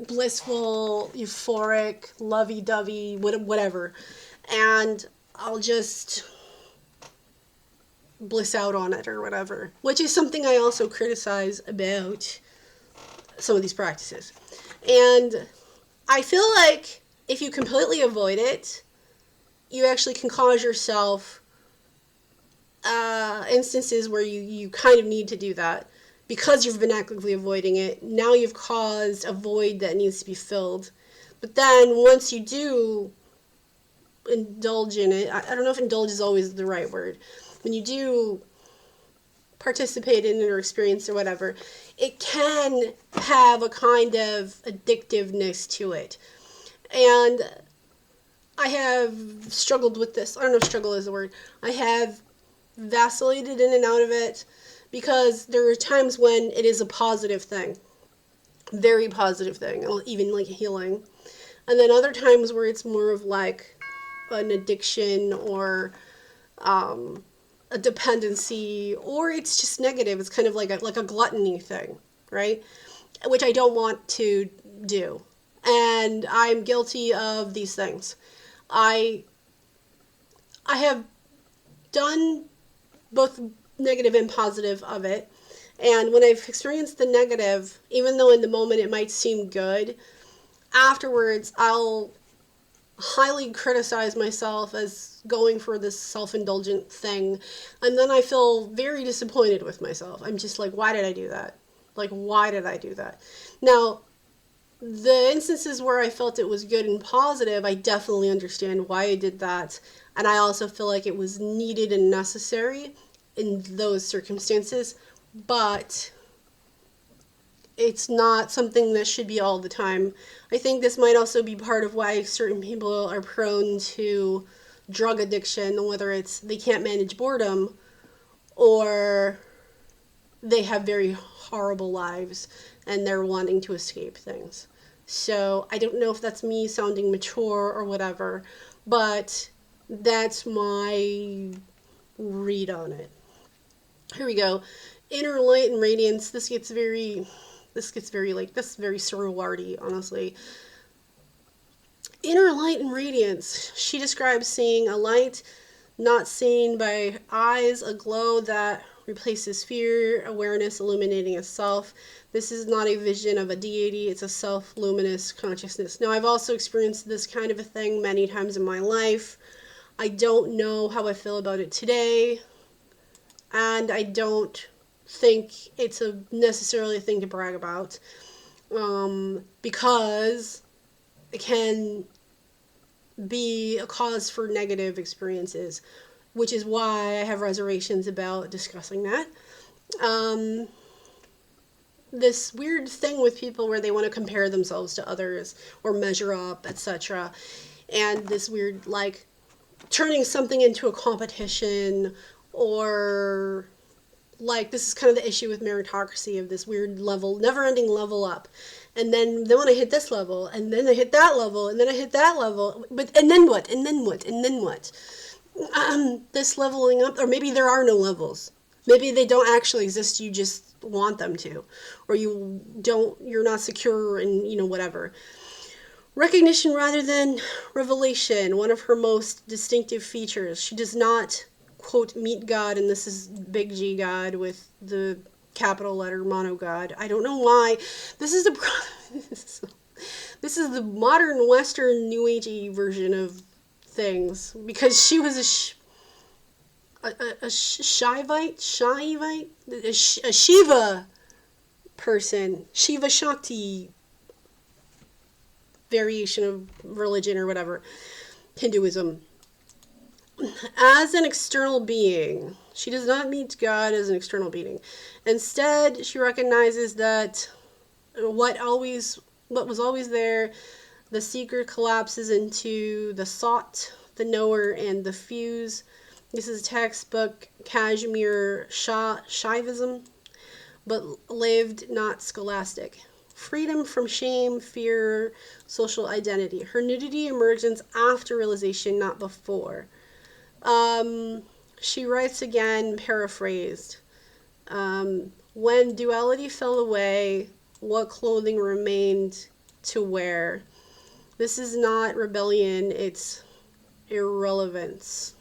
Speaker 1: blissful, euphoric, lovey-dovey, whatever. And I'll just bliss out on it or whatever, which is something I also criticize about some of these practices. And I feel like if you completely avoid it, you actually can cause yourself instances where you kind of need to do that because you've been actively avoiding it. Now you've caused a void that needs to be filled. But then once you do indulge in it, I don't know if indulge is always the right word, when you do participate in it or experience or whatever, it can have a kind of addictiveness to it. And I have struggled with this. I don't know if struggle is the word. I have vacillated in and out of it because there are times when it is a positive thing. Very positive thing. Even like healing. And then other times where it's more of like an addiction or a dependency, or it's just negative. It's kind of like a gluttony thing, right? Which I don't want to do. And I'm guilty of these things. I have done both negative and positive of it. And when I've experienced the negative, even though in the moment it might seem good, afterwards I'll highly criticize myself as going for this self-indulgent thing, and then I feel very disappointed with myself. I'm just like, why did I do that? Like, why did I do that? Now, the instances where I felt it was good and positive, I definitely understand why I did that, and I also feel like it was needed and necessary in those circumstances, but it's not something that should be all the time. I think this might also be part of why certain people are prone to drug addiction, whether it's they can't manage boredom or they have very horrible lives and they're wanting to escape things. So I don't know if that's me sounding mature or whatever, but that's my read on it. Here we go. Inner light and radiance. This gets very Sorowarty, honestly. Inner light and radiance. She describes seeing a light not seen by eyes, a glow that replaces fear, awareness, illuminating a self. This is not a vision of a deity, it's a self-luminous consciousness. Now, I've also experienced this kind of a thing many times in my life. I don't know how I feel about it today, and I don't think it's necessarily a thing to brag about, because it can be a cause for negative experiences, which is why I have reservations about discussing that. This weird thing with people where they want to compare themselves to others or measure up, etc. And this weird, like, turning something into a competition, or like, this is kind of the issue with meritocracy, of this weird level, never-ending level up. And then when I hit this level, and then I hit that level, and then I hit that level, and then what? And then what? And then what? This leveling up, or maybe there are no levels. Maybe they don't actually exist, you just want them to. Or you're not secure in, whatever. Recognition rather than revelation, one of her most distinctive features. She does not quote, meat god, and this is big G god with the capital letter mono god. I don't know why. This is the this is the modern Western New Agey version of things, because she was a Shivite, a Shiva person, Shiva Shakti variation of religion or whatever, Hinduism. As an external being, she does not meet God as an external being. Instead, she recognizes that what was always there, the seeker collapses into the sought, the knower, and the fuse. This is textbook Kashmir Shaivism, but lived, not scholastic. Freedom from shame, fear, social identity. Her nudity emergence after realization, not before. She writes again, paraphrased. When duality fell away, what clothing remained to wear? This is not rebellion, it's irrelevance.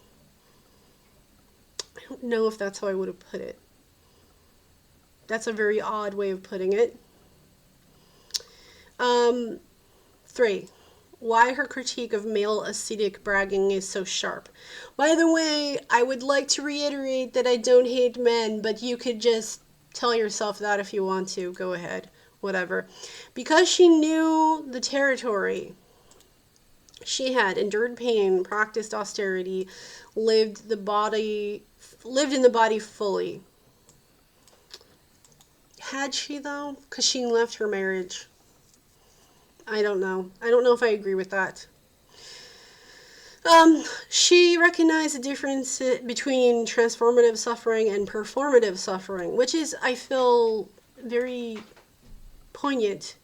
Speaker 1: I don't know if that's how I would have put it. That's a very odd way of putting it. 3. Why her critique of male ascetic bragging is so sharp. By the way, I would like to reiterate that I don't hate men, but you could just tell yourself that if you want to. Go ahead. Whatever. Because she knew the territory. She had endured pain, practiced austerity, lived in the body fully. Had she, though? Because she left her marriage. I don't know. I don't know if I agree with that. She recognized the difference between transformative suffering and performative suffering, which is, I feel, very poignant.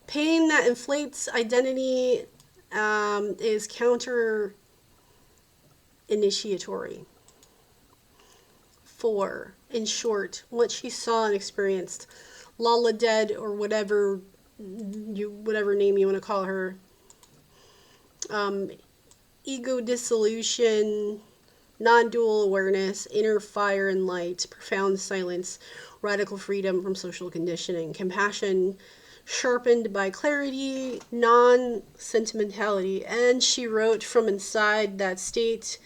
Speaker 1: Pain that inflates identity is counter-initiatory. 4. In short, what she saw and experienced. Lalla dead, or whatever name you want to call her. Ego dissolution, non-dual awareness, inner fire and light, profound silence, radical freedom from social conditioning, compassion sharpened by clarity, non-sentimentality, and she wrote from inside that state,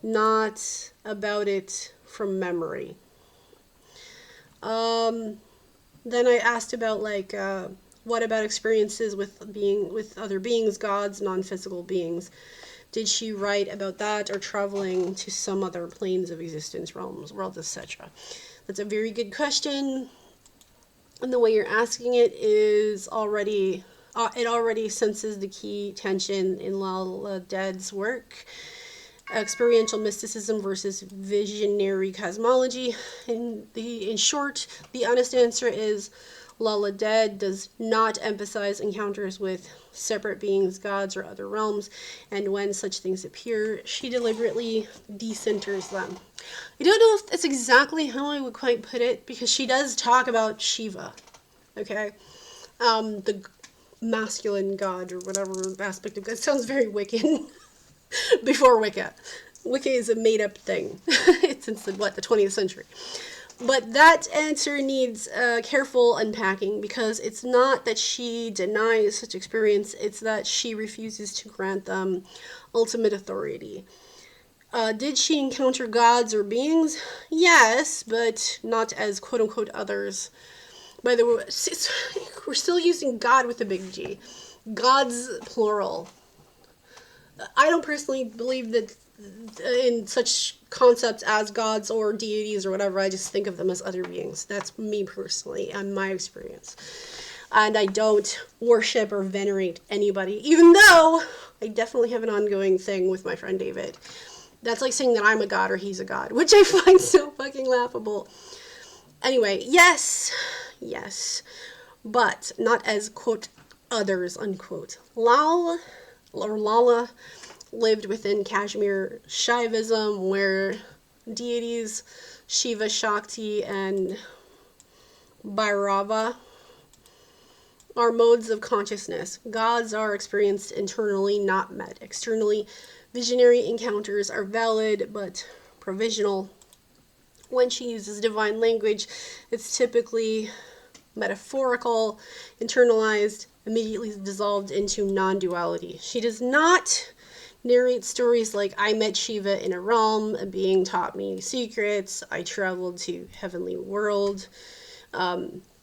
Speaker 1: not about it from memory. Then I asked about what about experiences with other beings, gods, non-physical beings? Did she write about that, or traveling to some other planes of existence, realms, worlds, etc.? That's a very good question. And the way you're asking it is already senses the key tension in Lalla Dead's work. Experiential mysticism versus visionary cosmology. In short, the honest answer is Lalla Dead does not emphasize encounters with separate beings, gods, or other realms, and when such things appear, she deliberately decenters them. I don't know if that's exactly how I would quite put it, because she does talk about Shiva, okay? The masculine god, or whatever aspect of God. It sounds very Wiccan. Before Wicca. Wicca is a made-up thing. It's since the 20th century. But that answer needs careful unpacking, because it's not that she denies such experience, it's that she refuses to grant them ultimate authority. Did she encounter gods or beings? Yes, but not as quote-unquote others. By the way, we're still using God with a big G. Gods, plural. I don't personally believe that in such concepts as gods or deities or whatever. I just think of them as other beings. That's me personally and my experience. And I don't worship or venerate anybody, even though I definitely have an ongoing thing with my friend David. That's like saying that I'm a god or he's a god, which I find so fucking laughable. Anyway, yes, but not as, quote, others, unquote. Lalla lived within Kashmir Shaivism, where deities Shiva, Shakti, and Bhairava are modes of consciousness. Gods are experienced internally, not met externally. Visionary encounters are valid but provisional. When she uses divine language, it's typically metaphorical, internalized, immediately dissolved into non-duality. She does not narrate stories like, I met Shiva in a realm, a being taught me secrets, I traveled to heavenly world.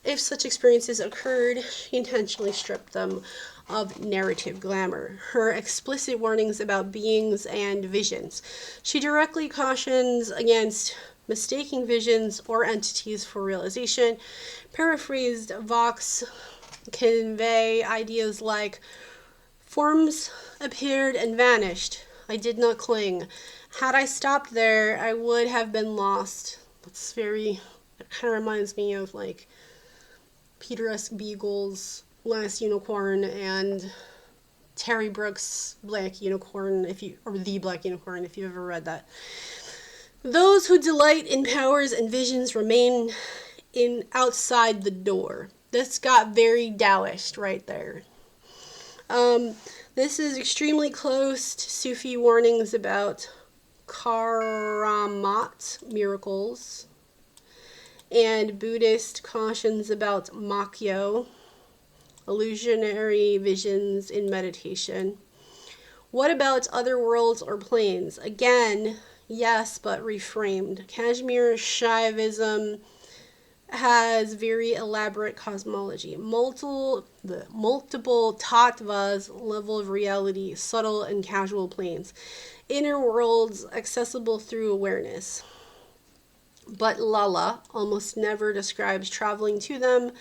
Speaker 1: If such experiences occurred, she intentionally stripped them of narrative glamour. Her explicit warnings about beings and visions. She directly cautions against mistaking visions or entities for realization. Paraphrased, Vox convey ideas like, forms appeared and vanished. I did not cling. Had I stopped there, I would have been lost. It kind of reminds me of like Peter S. Beagle's Last Unicorn and Terry Brooks' Black Unicorn, or The Black Unicorn, if you've ever read that. Those who delight in powers and visions remain outside the door. This got very Taoist right there. This is extremely close to Sufi warnings about karamat, miracles, and Buddhist cautions about makyo, illusionary visions in meditation. What about other worlds or planes? Again, yes, but reframed. Kashmir Shaivism has very elaborate cosmology. Multiple tattvas, level of reality, subtle and casual planes. Inner worlds accessible through awareness. But Lalla almost never describes traveling to them,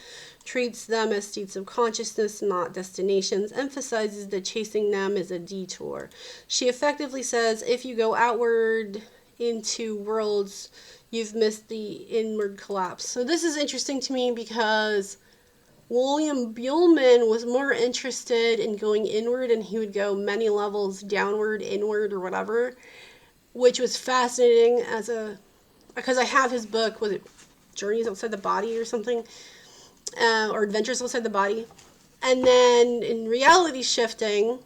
Speaker 1: treats them as states of consciousness, not destinations, emphasizes that chasing them is a detour. She effectively says, if you go outward into worlds, you've missed the inward collapse. So this is interesting to me because William Buhlman was more interested in going inward, and he would go many levels downward, inward, or whatever, which was fascinating because I have his book, was it Journeys Outside the Body or something? Or Adventures Outside the Body. And then in reality shifting,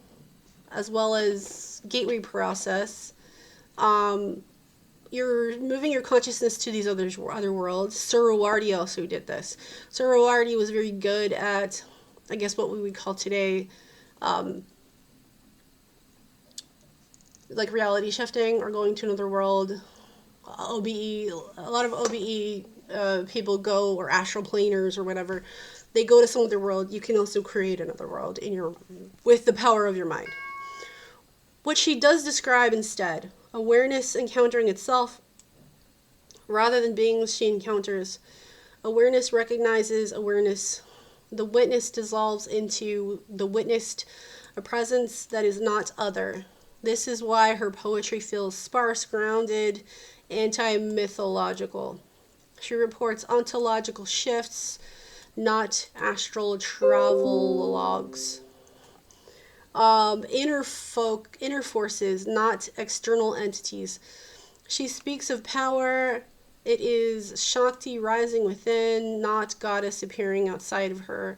Speaker 1: as well as gateway process, you're moving your consciousness to these other worlds. Suhrawardi also did this. Suhrawardi was very good at, I guess, what we would call today, like reality shifting or going to another world. OBE, a lot of OBE people go, or astral planers or whatever, they go to some other world. You can also create another world with the power of your mind. What she does describe instead, awareness encountering itself rather than beings she encounters. Awareness recognizes awareness. The witness dissolves into the witnessed, a presence that is not other. This is why her poetry feels sparse, grounded, anti-mythological. She reports ontological shifts, not astral travelogues. Inner forces, not external entities. She speaks of power. It is Shakti rising within, not goddess appearing outside of her.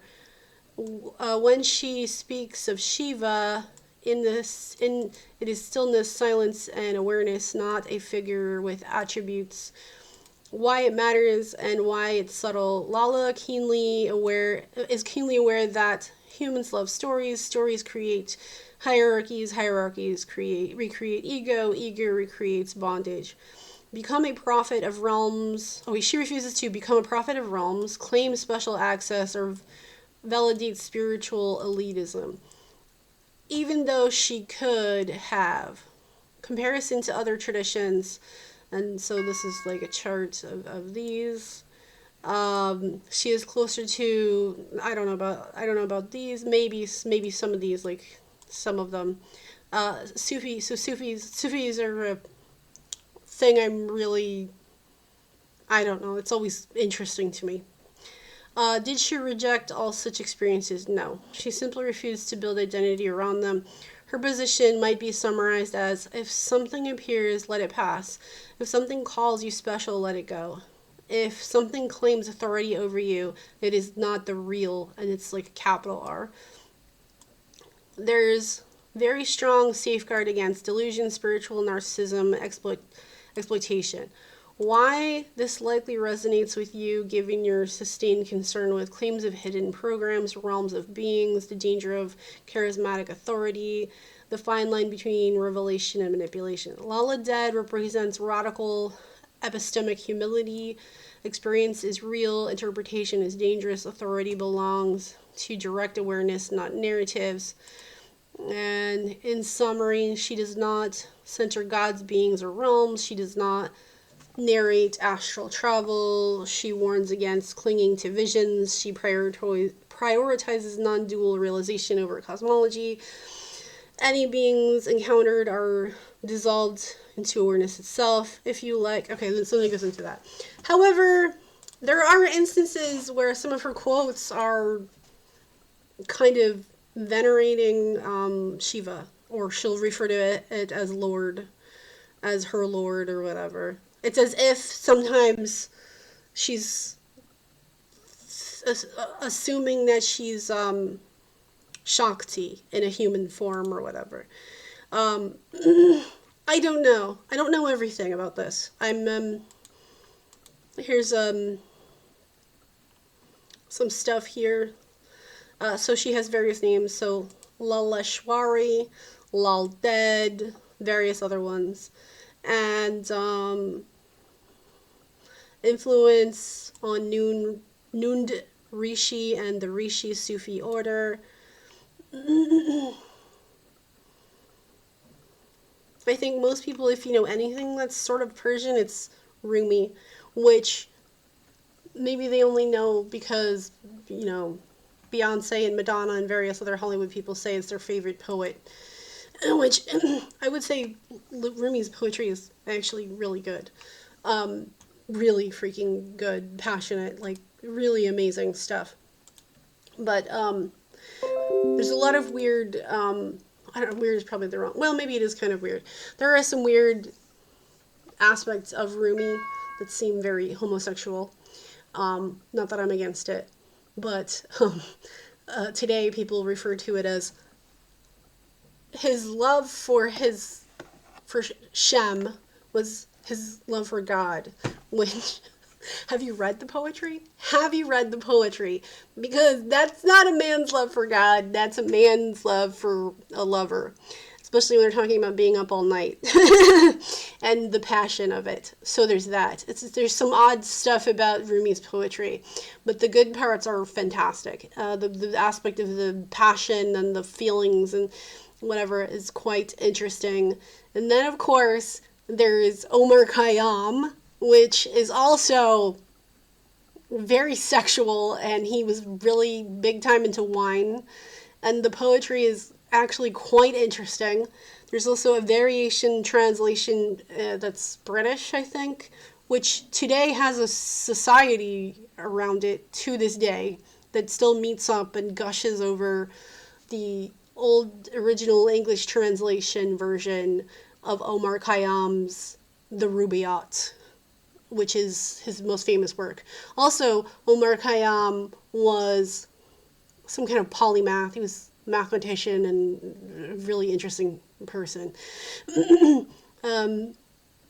Speaker 1: When she speaks of Shiva, it is stillness, silence, and awareness, not a figure with attributes. Why it matters and why it's subtle. Lalla is keenly aware that humans love stories. Stories create hierarchies. Hierarchies recreate ego. Ego recreates bondage. Become a prophet of realms. She refuses to become a prophet of realms, claim special access, or validate spiritual elitism. Even though she could have. Comparison to other traditions. And so this is like a chart of these. She is closer to, I don't know about these. Maybe some of these, like some of them. Sufis are a thing I don't know. It's always interesting to me. Did she reject all such experiences? No. She simply refused to build identity around them. Her position might be summarized as, if something appears, let it pass. If something calls you special, let it go. If something claims authority over you, it is not the real, and it's like a capital R. There's very strong safeguard against delusion, spiritual narcissism, exploitation. Why this likely resonates with you, given your sustained concern with claims of hidden programs, realms of beings, the danger of charismatic authority, the fine line between revelation and manipulation. Lalla Dead represents radical epistemic humility. Experience is real, interpretation is dangerous, authority belongs to direct awareness, not narratives. And in summary, she does not center God's beings or realms. She does not narrate astral travel. She warns against clinging to visions. She prioritizes non-dual realization over cosmology. Any beings encountered are dissolved into awareness itself. If you like, okay, then something goes into that. However, there are instances where some of her quotes are kind of venerating Shiva, or she'll refer to it as Lord, as her Lord or whatever. It's as if sometimes she's assuming that she's Shakti in a human form or whatever. I don't know. I don't know everything about this. Here's some stuff here. So she has various names. So Laleshwari, Lal Dead, various other ones. And influence on Nund Rishi and the Rishi Sufi order. I think most people, if you know anything that's sort of Persian, it's Rumi, which maybe they only know because, you know, Beyonce and Madonna and various other Hollywood people say it's their favorite poet, which I would say Rumi's poetry is actually really good. Really freaking good, passionate, like really amazing stuff. But there's a lot of weird, I don't know, weird is probably the wrong, well, maybe it is kind of weird. There are some weird aspects of Rumi that seem very homosexual. Not that I'm against it, but today people refer to it as his love for Shem was his love for God, which, have you read the poetry? Have you read the poetry? Because that's not a man's love for God, that's a man's love for a lover. Especially when they're talking about being up all night and the passion of it. So there's that. There's some odd stuff about Rumi's poetry, but the good parts are fantastic. The aspect of the passion and the feelings and whatever is quite interesting. And then, of course, there's Omar Khayyam, which is also very sexual, and he was really big time into wine. And the poetry is actually quite interesting. There's also a variation translation that's British, I think, which today has a society around it to this day that still meets up and gushes over the old original English translation version of Omar Khayyam's The Rubaiyat, which is his most famous work. Also, Omar Khayyam was some kind of polymath. He was a mathematician and a really interesting person.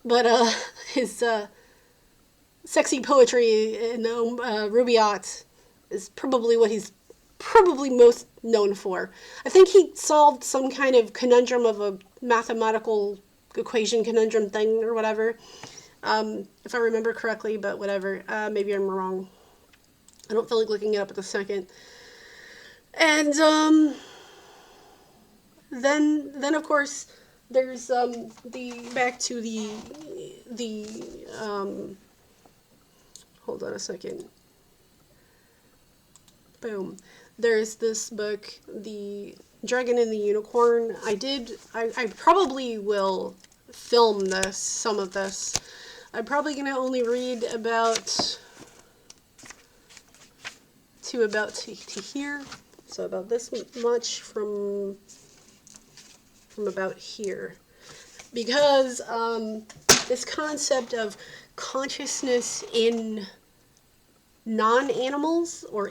Speaker 1: But his sexy poetry in Rubaiyat is probably what he's probably most known for. I think he solved some kind of conundrum of a mathematical equation conundrum thing or whatever, if I remember correctly, but whatever. Maybe I'm wrong. I don't feel like looking it up at the second. And then of course there's back to the hold on a second. Boom. There's this book, The Dragon and the Unicorn. I probably will film some of this. I'm probably going to only read about to here. So about this much from about here. Because this concept of consciousness in non-animals or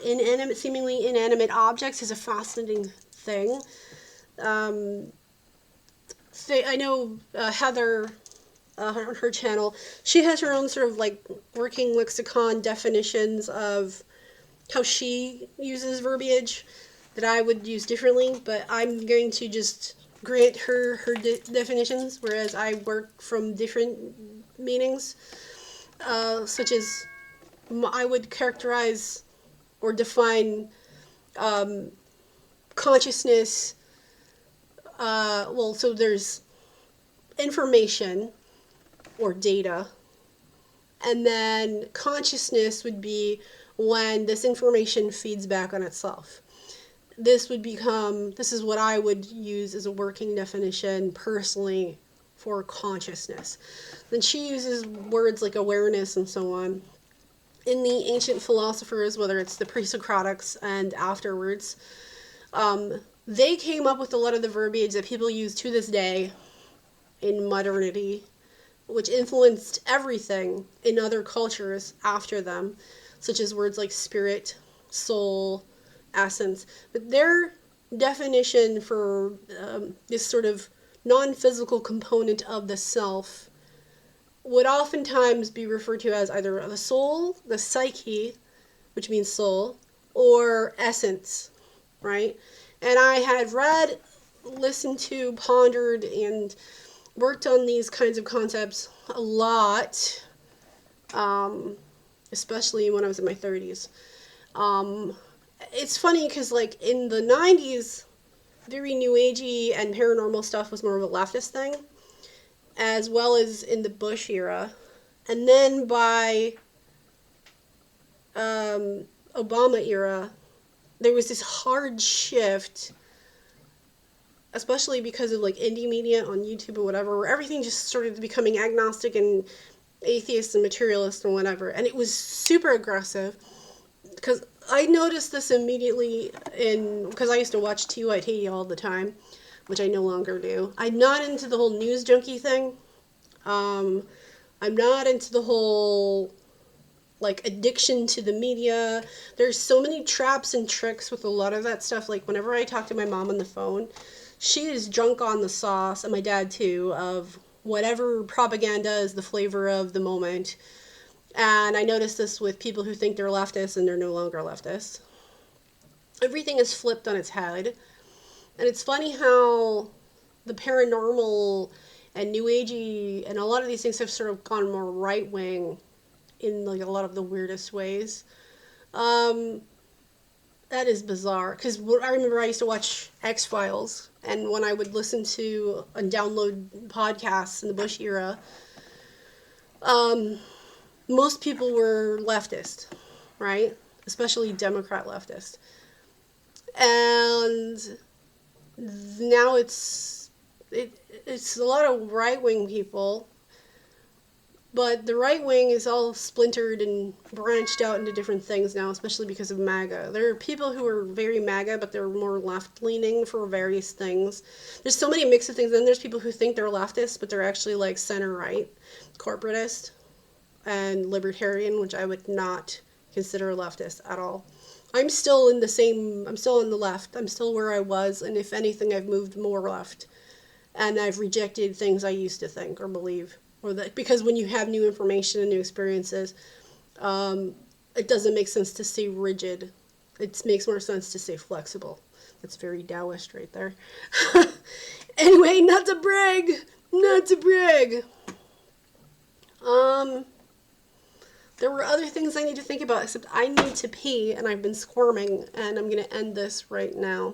Speaker 1: seemingly inanimate objects is a fascinating thing. I know Heather on her channel, she has her own sort of like working lexicon definitions of how she uses verbiage that I would use differently, but I'm going to just grant her definitions, whereas I work from different meanings, such as I would characterize or define consciousness. So there's information or data, and then consciousness would be when this information feeds back on itself. This is what I would use as a working definition personally for consciousness. Then she uses words like awareness and so on. In the ancient philosophers, whether it's the pre-Socratics and afterwards, they came up with a lot of the verbiage that people use to this day in modernity, which influenced everything in other cultures after them, such as words like spirit, soul, essence. But their definition for this sort of non-physical component of the self would oftentimes be referred to as either the soul, the psyche, which means soul, or essence, right? And I had read, listened to, pondered, and worked on these kinds of concepts a lot, especially when I was in my 30s. It's funny because, like, in the 90s, very new agey and paranormal stuff was more of a leftist thing, as well as in the Bush era. And then by Obama era, there was this hard shift, especially because of like indie media on YouTube or whatever, where everything just started becoming agnostic and atheist and materialist and whatever. And it was super aggressive because I noticed this immediately because I used to watch T. White Haiti all the time, which I no longer do. I'm not into the whole news junkie thing. I'm not into the whole like addiction to the media. There's so many traps and tricks with a lot of that stuff. Like whenever I talk to my mom on the phone, she is drunk on the sauce, and my dad too, of whatever propaganda is the flavor of the moment. And I noticed this with people who think they're leftists and they're no longer leftists. Everything is flipped on its head. And it's funny how the paranormal and new agey and a lot of these things have sort of gone more right wing in like a lot of the weirdest ways. That is bizarre because I remember I used to watch X-Files, and when I would listen to and download podcasts in the Bush era, most people were leftist, right? Especially Democrat leftist. And now it's a lot of right-wing people, but the right wing is all splintered and branched out into different things now, especially because of MAGA. There are people who are very MAGA, but they're more left-leaning for various things. There's so many mix of things. Then there's people who think they're leftist, but they're actually like center-right, corporatist, and libertarian, which I would not consider a leftist at all. I'm still on the left. I'm still where I was, and if anything, I've moved more left. And I've rejected things I used to think or believe. Because when you have new information and new experiences, it doesn't make sense to stay rigid. It makes more sense to stay flexible. That's very Taoist right there. Anyway, not to brag. There were other things I need to think about, except I need to pee, and I've been squirming, and I'm going to end this right now.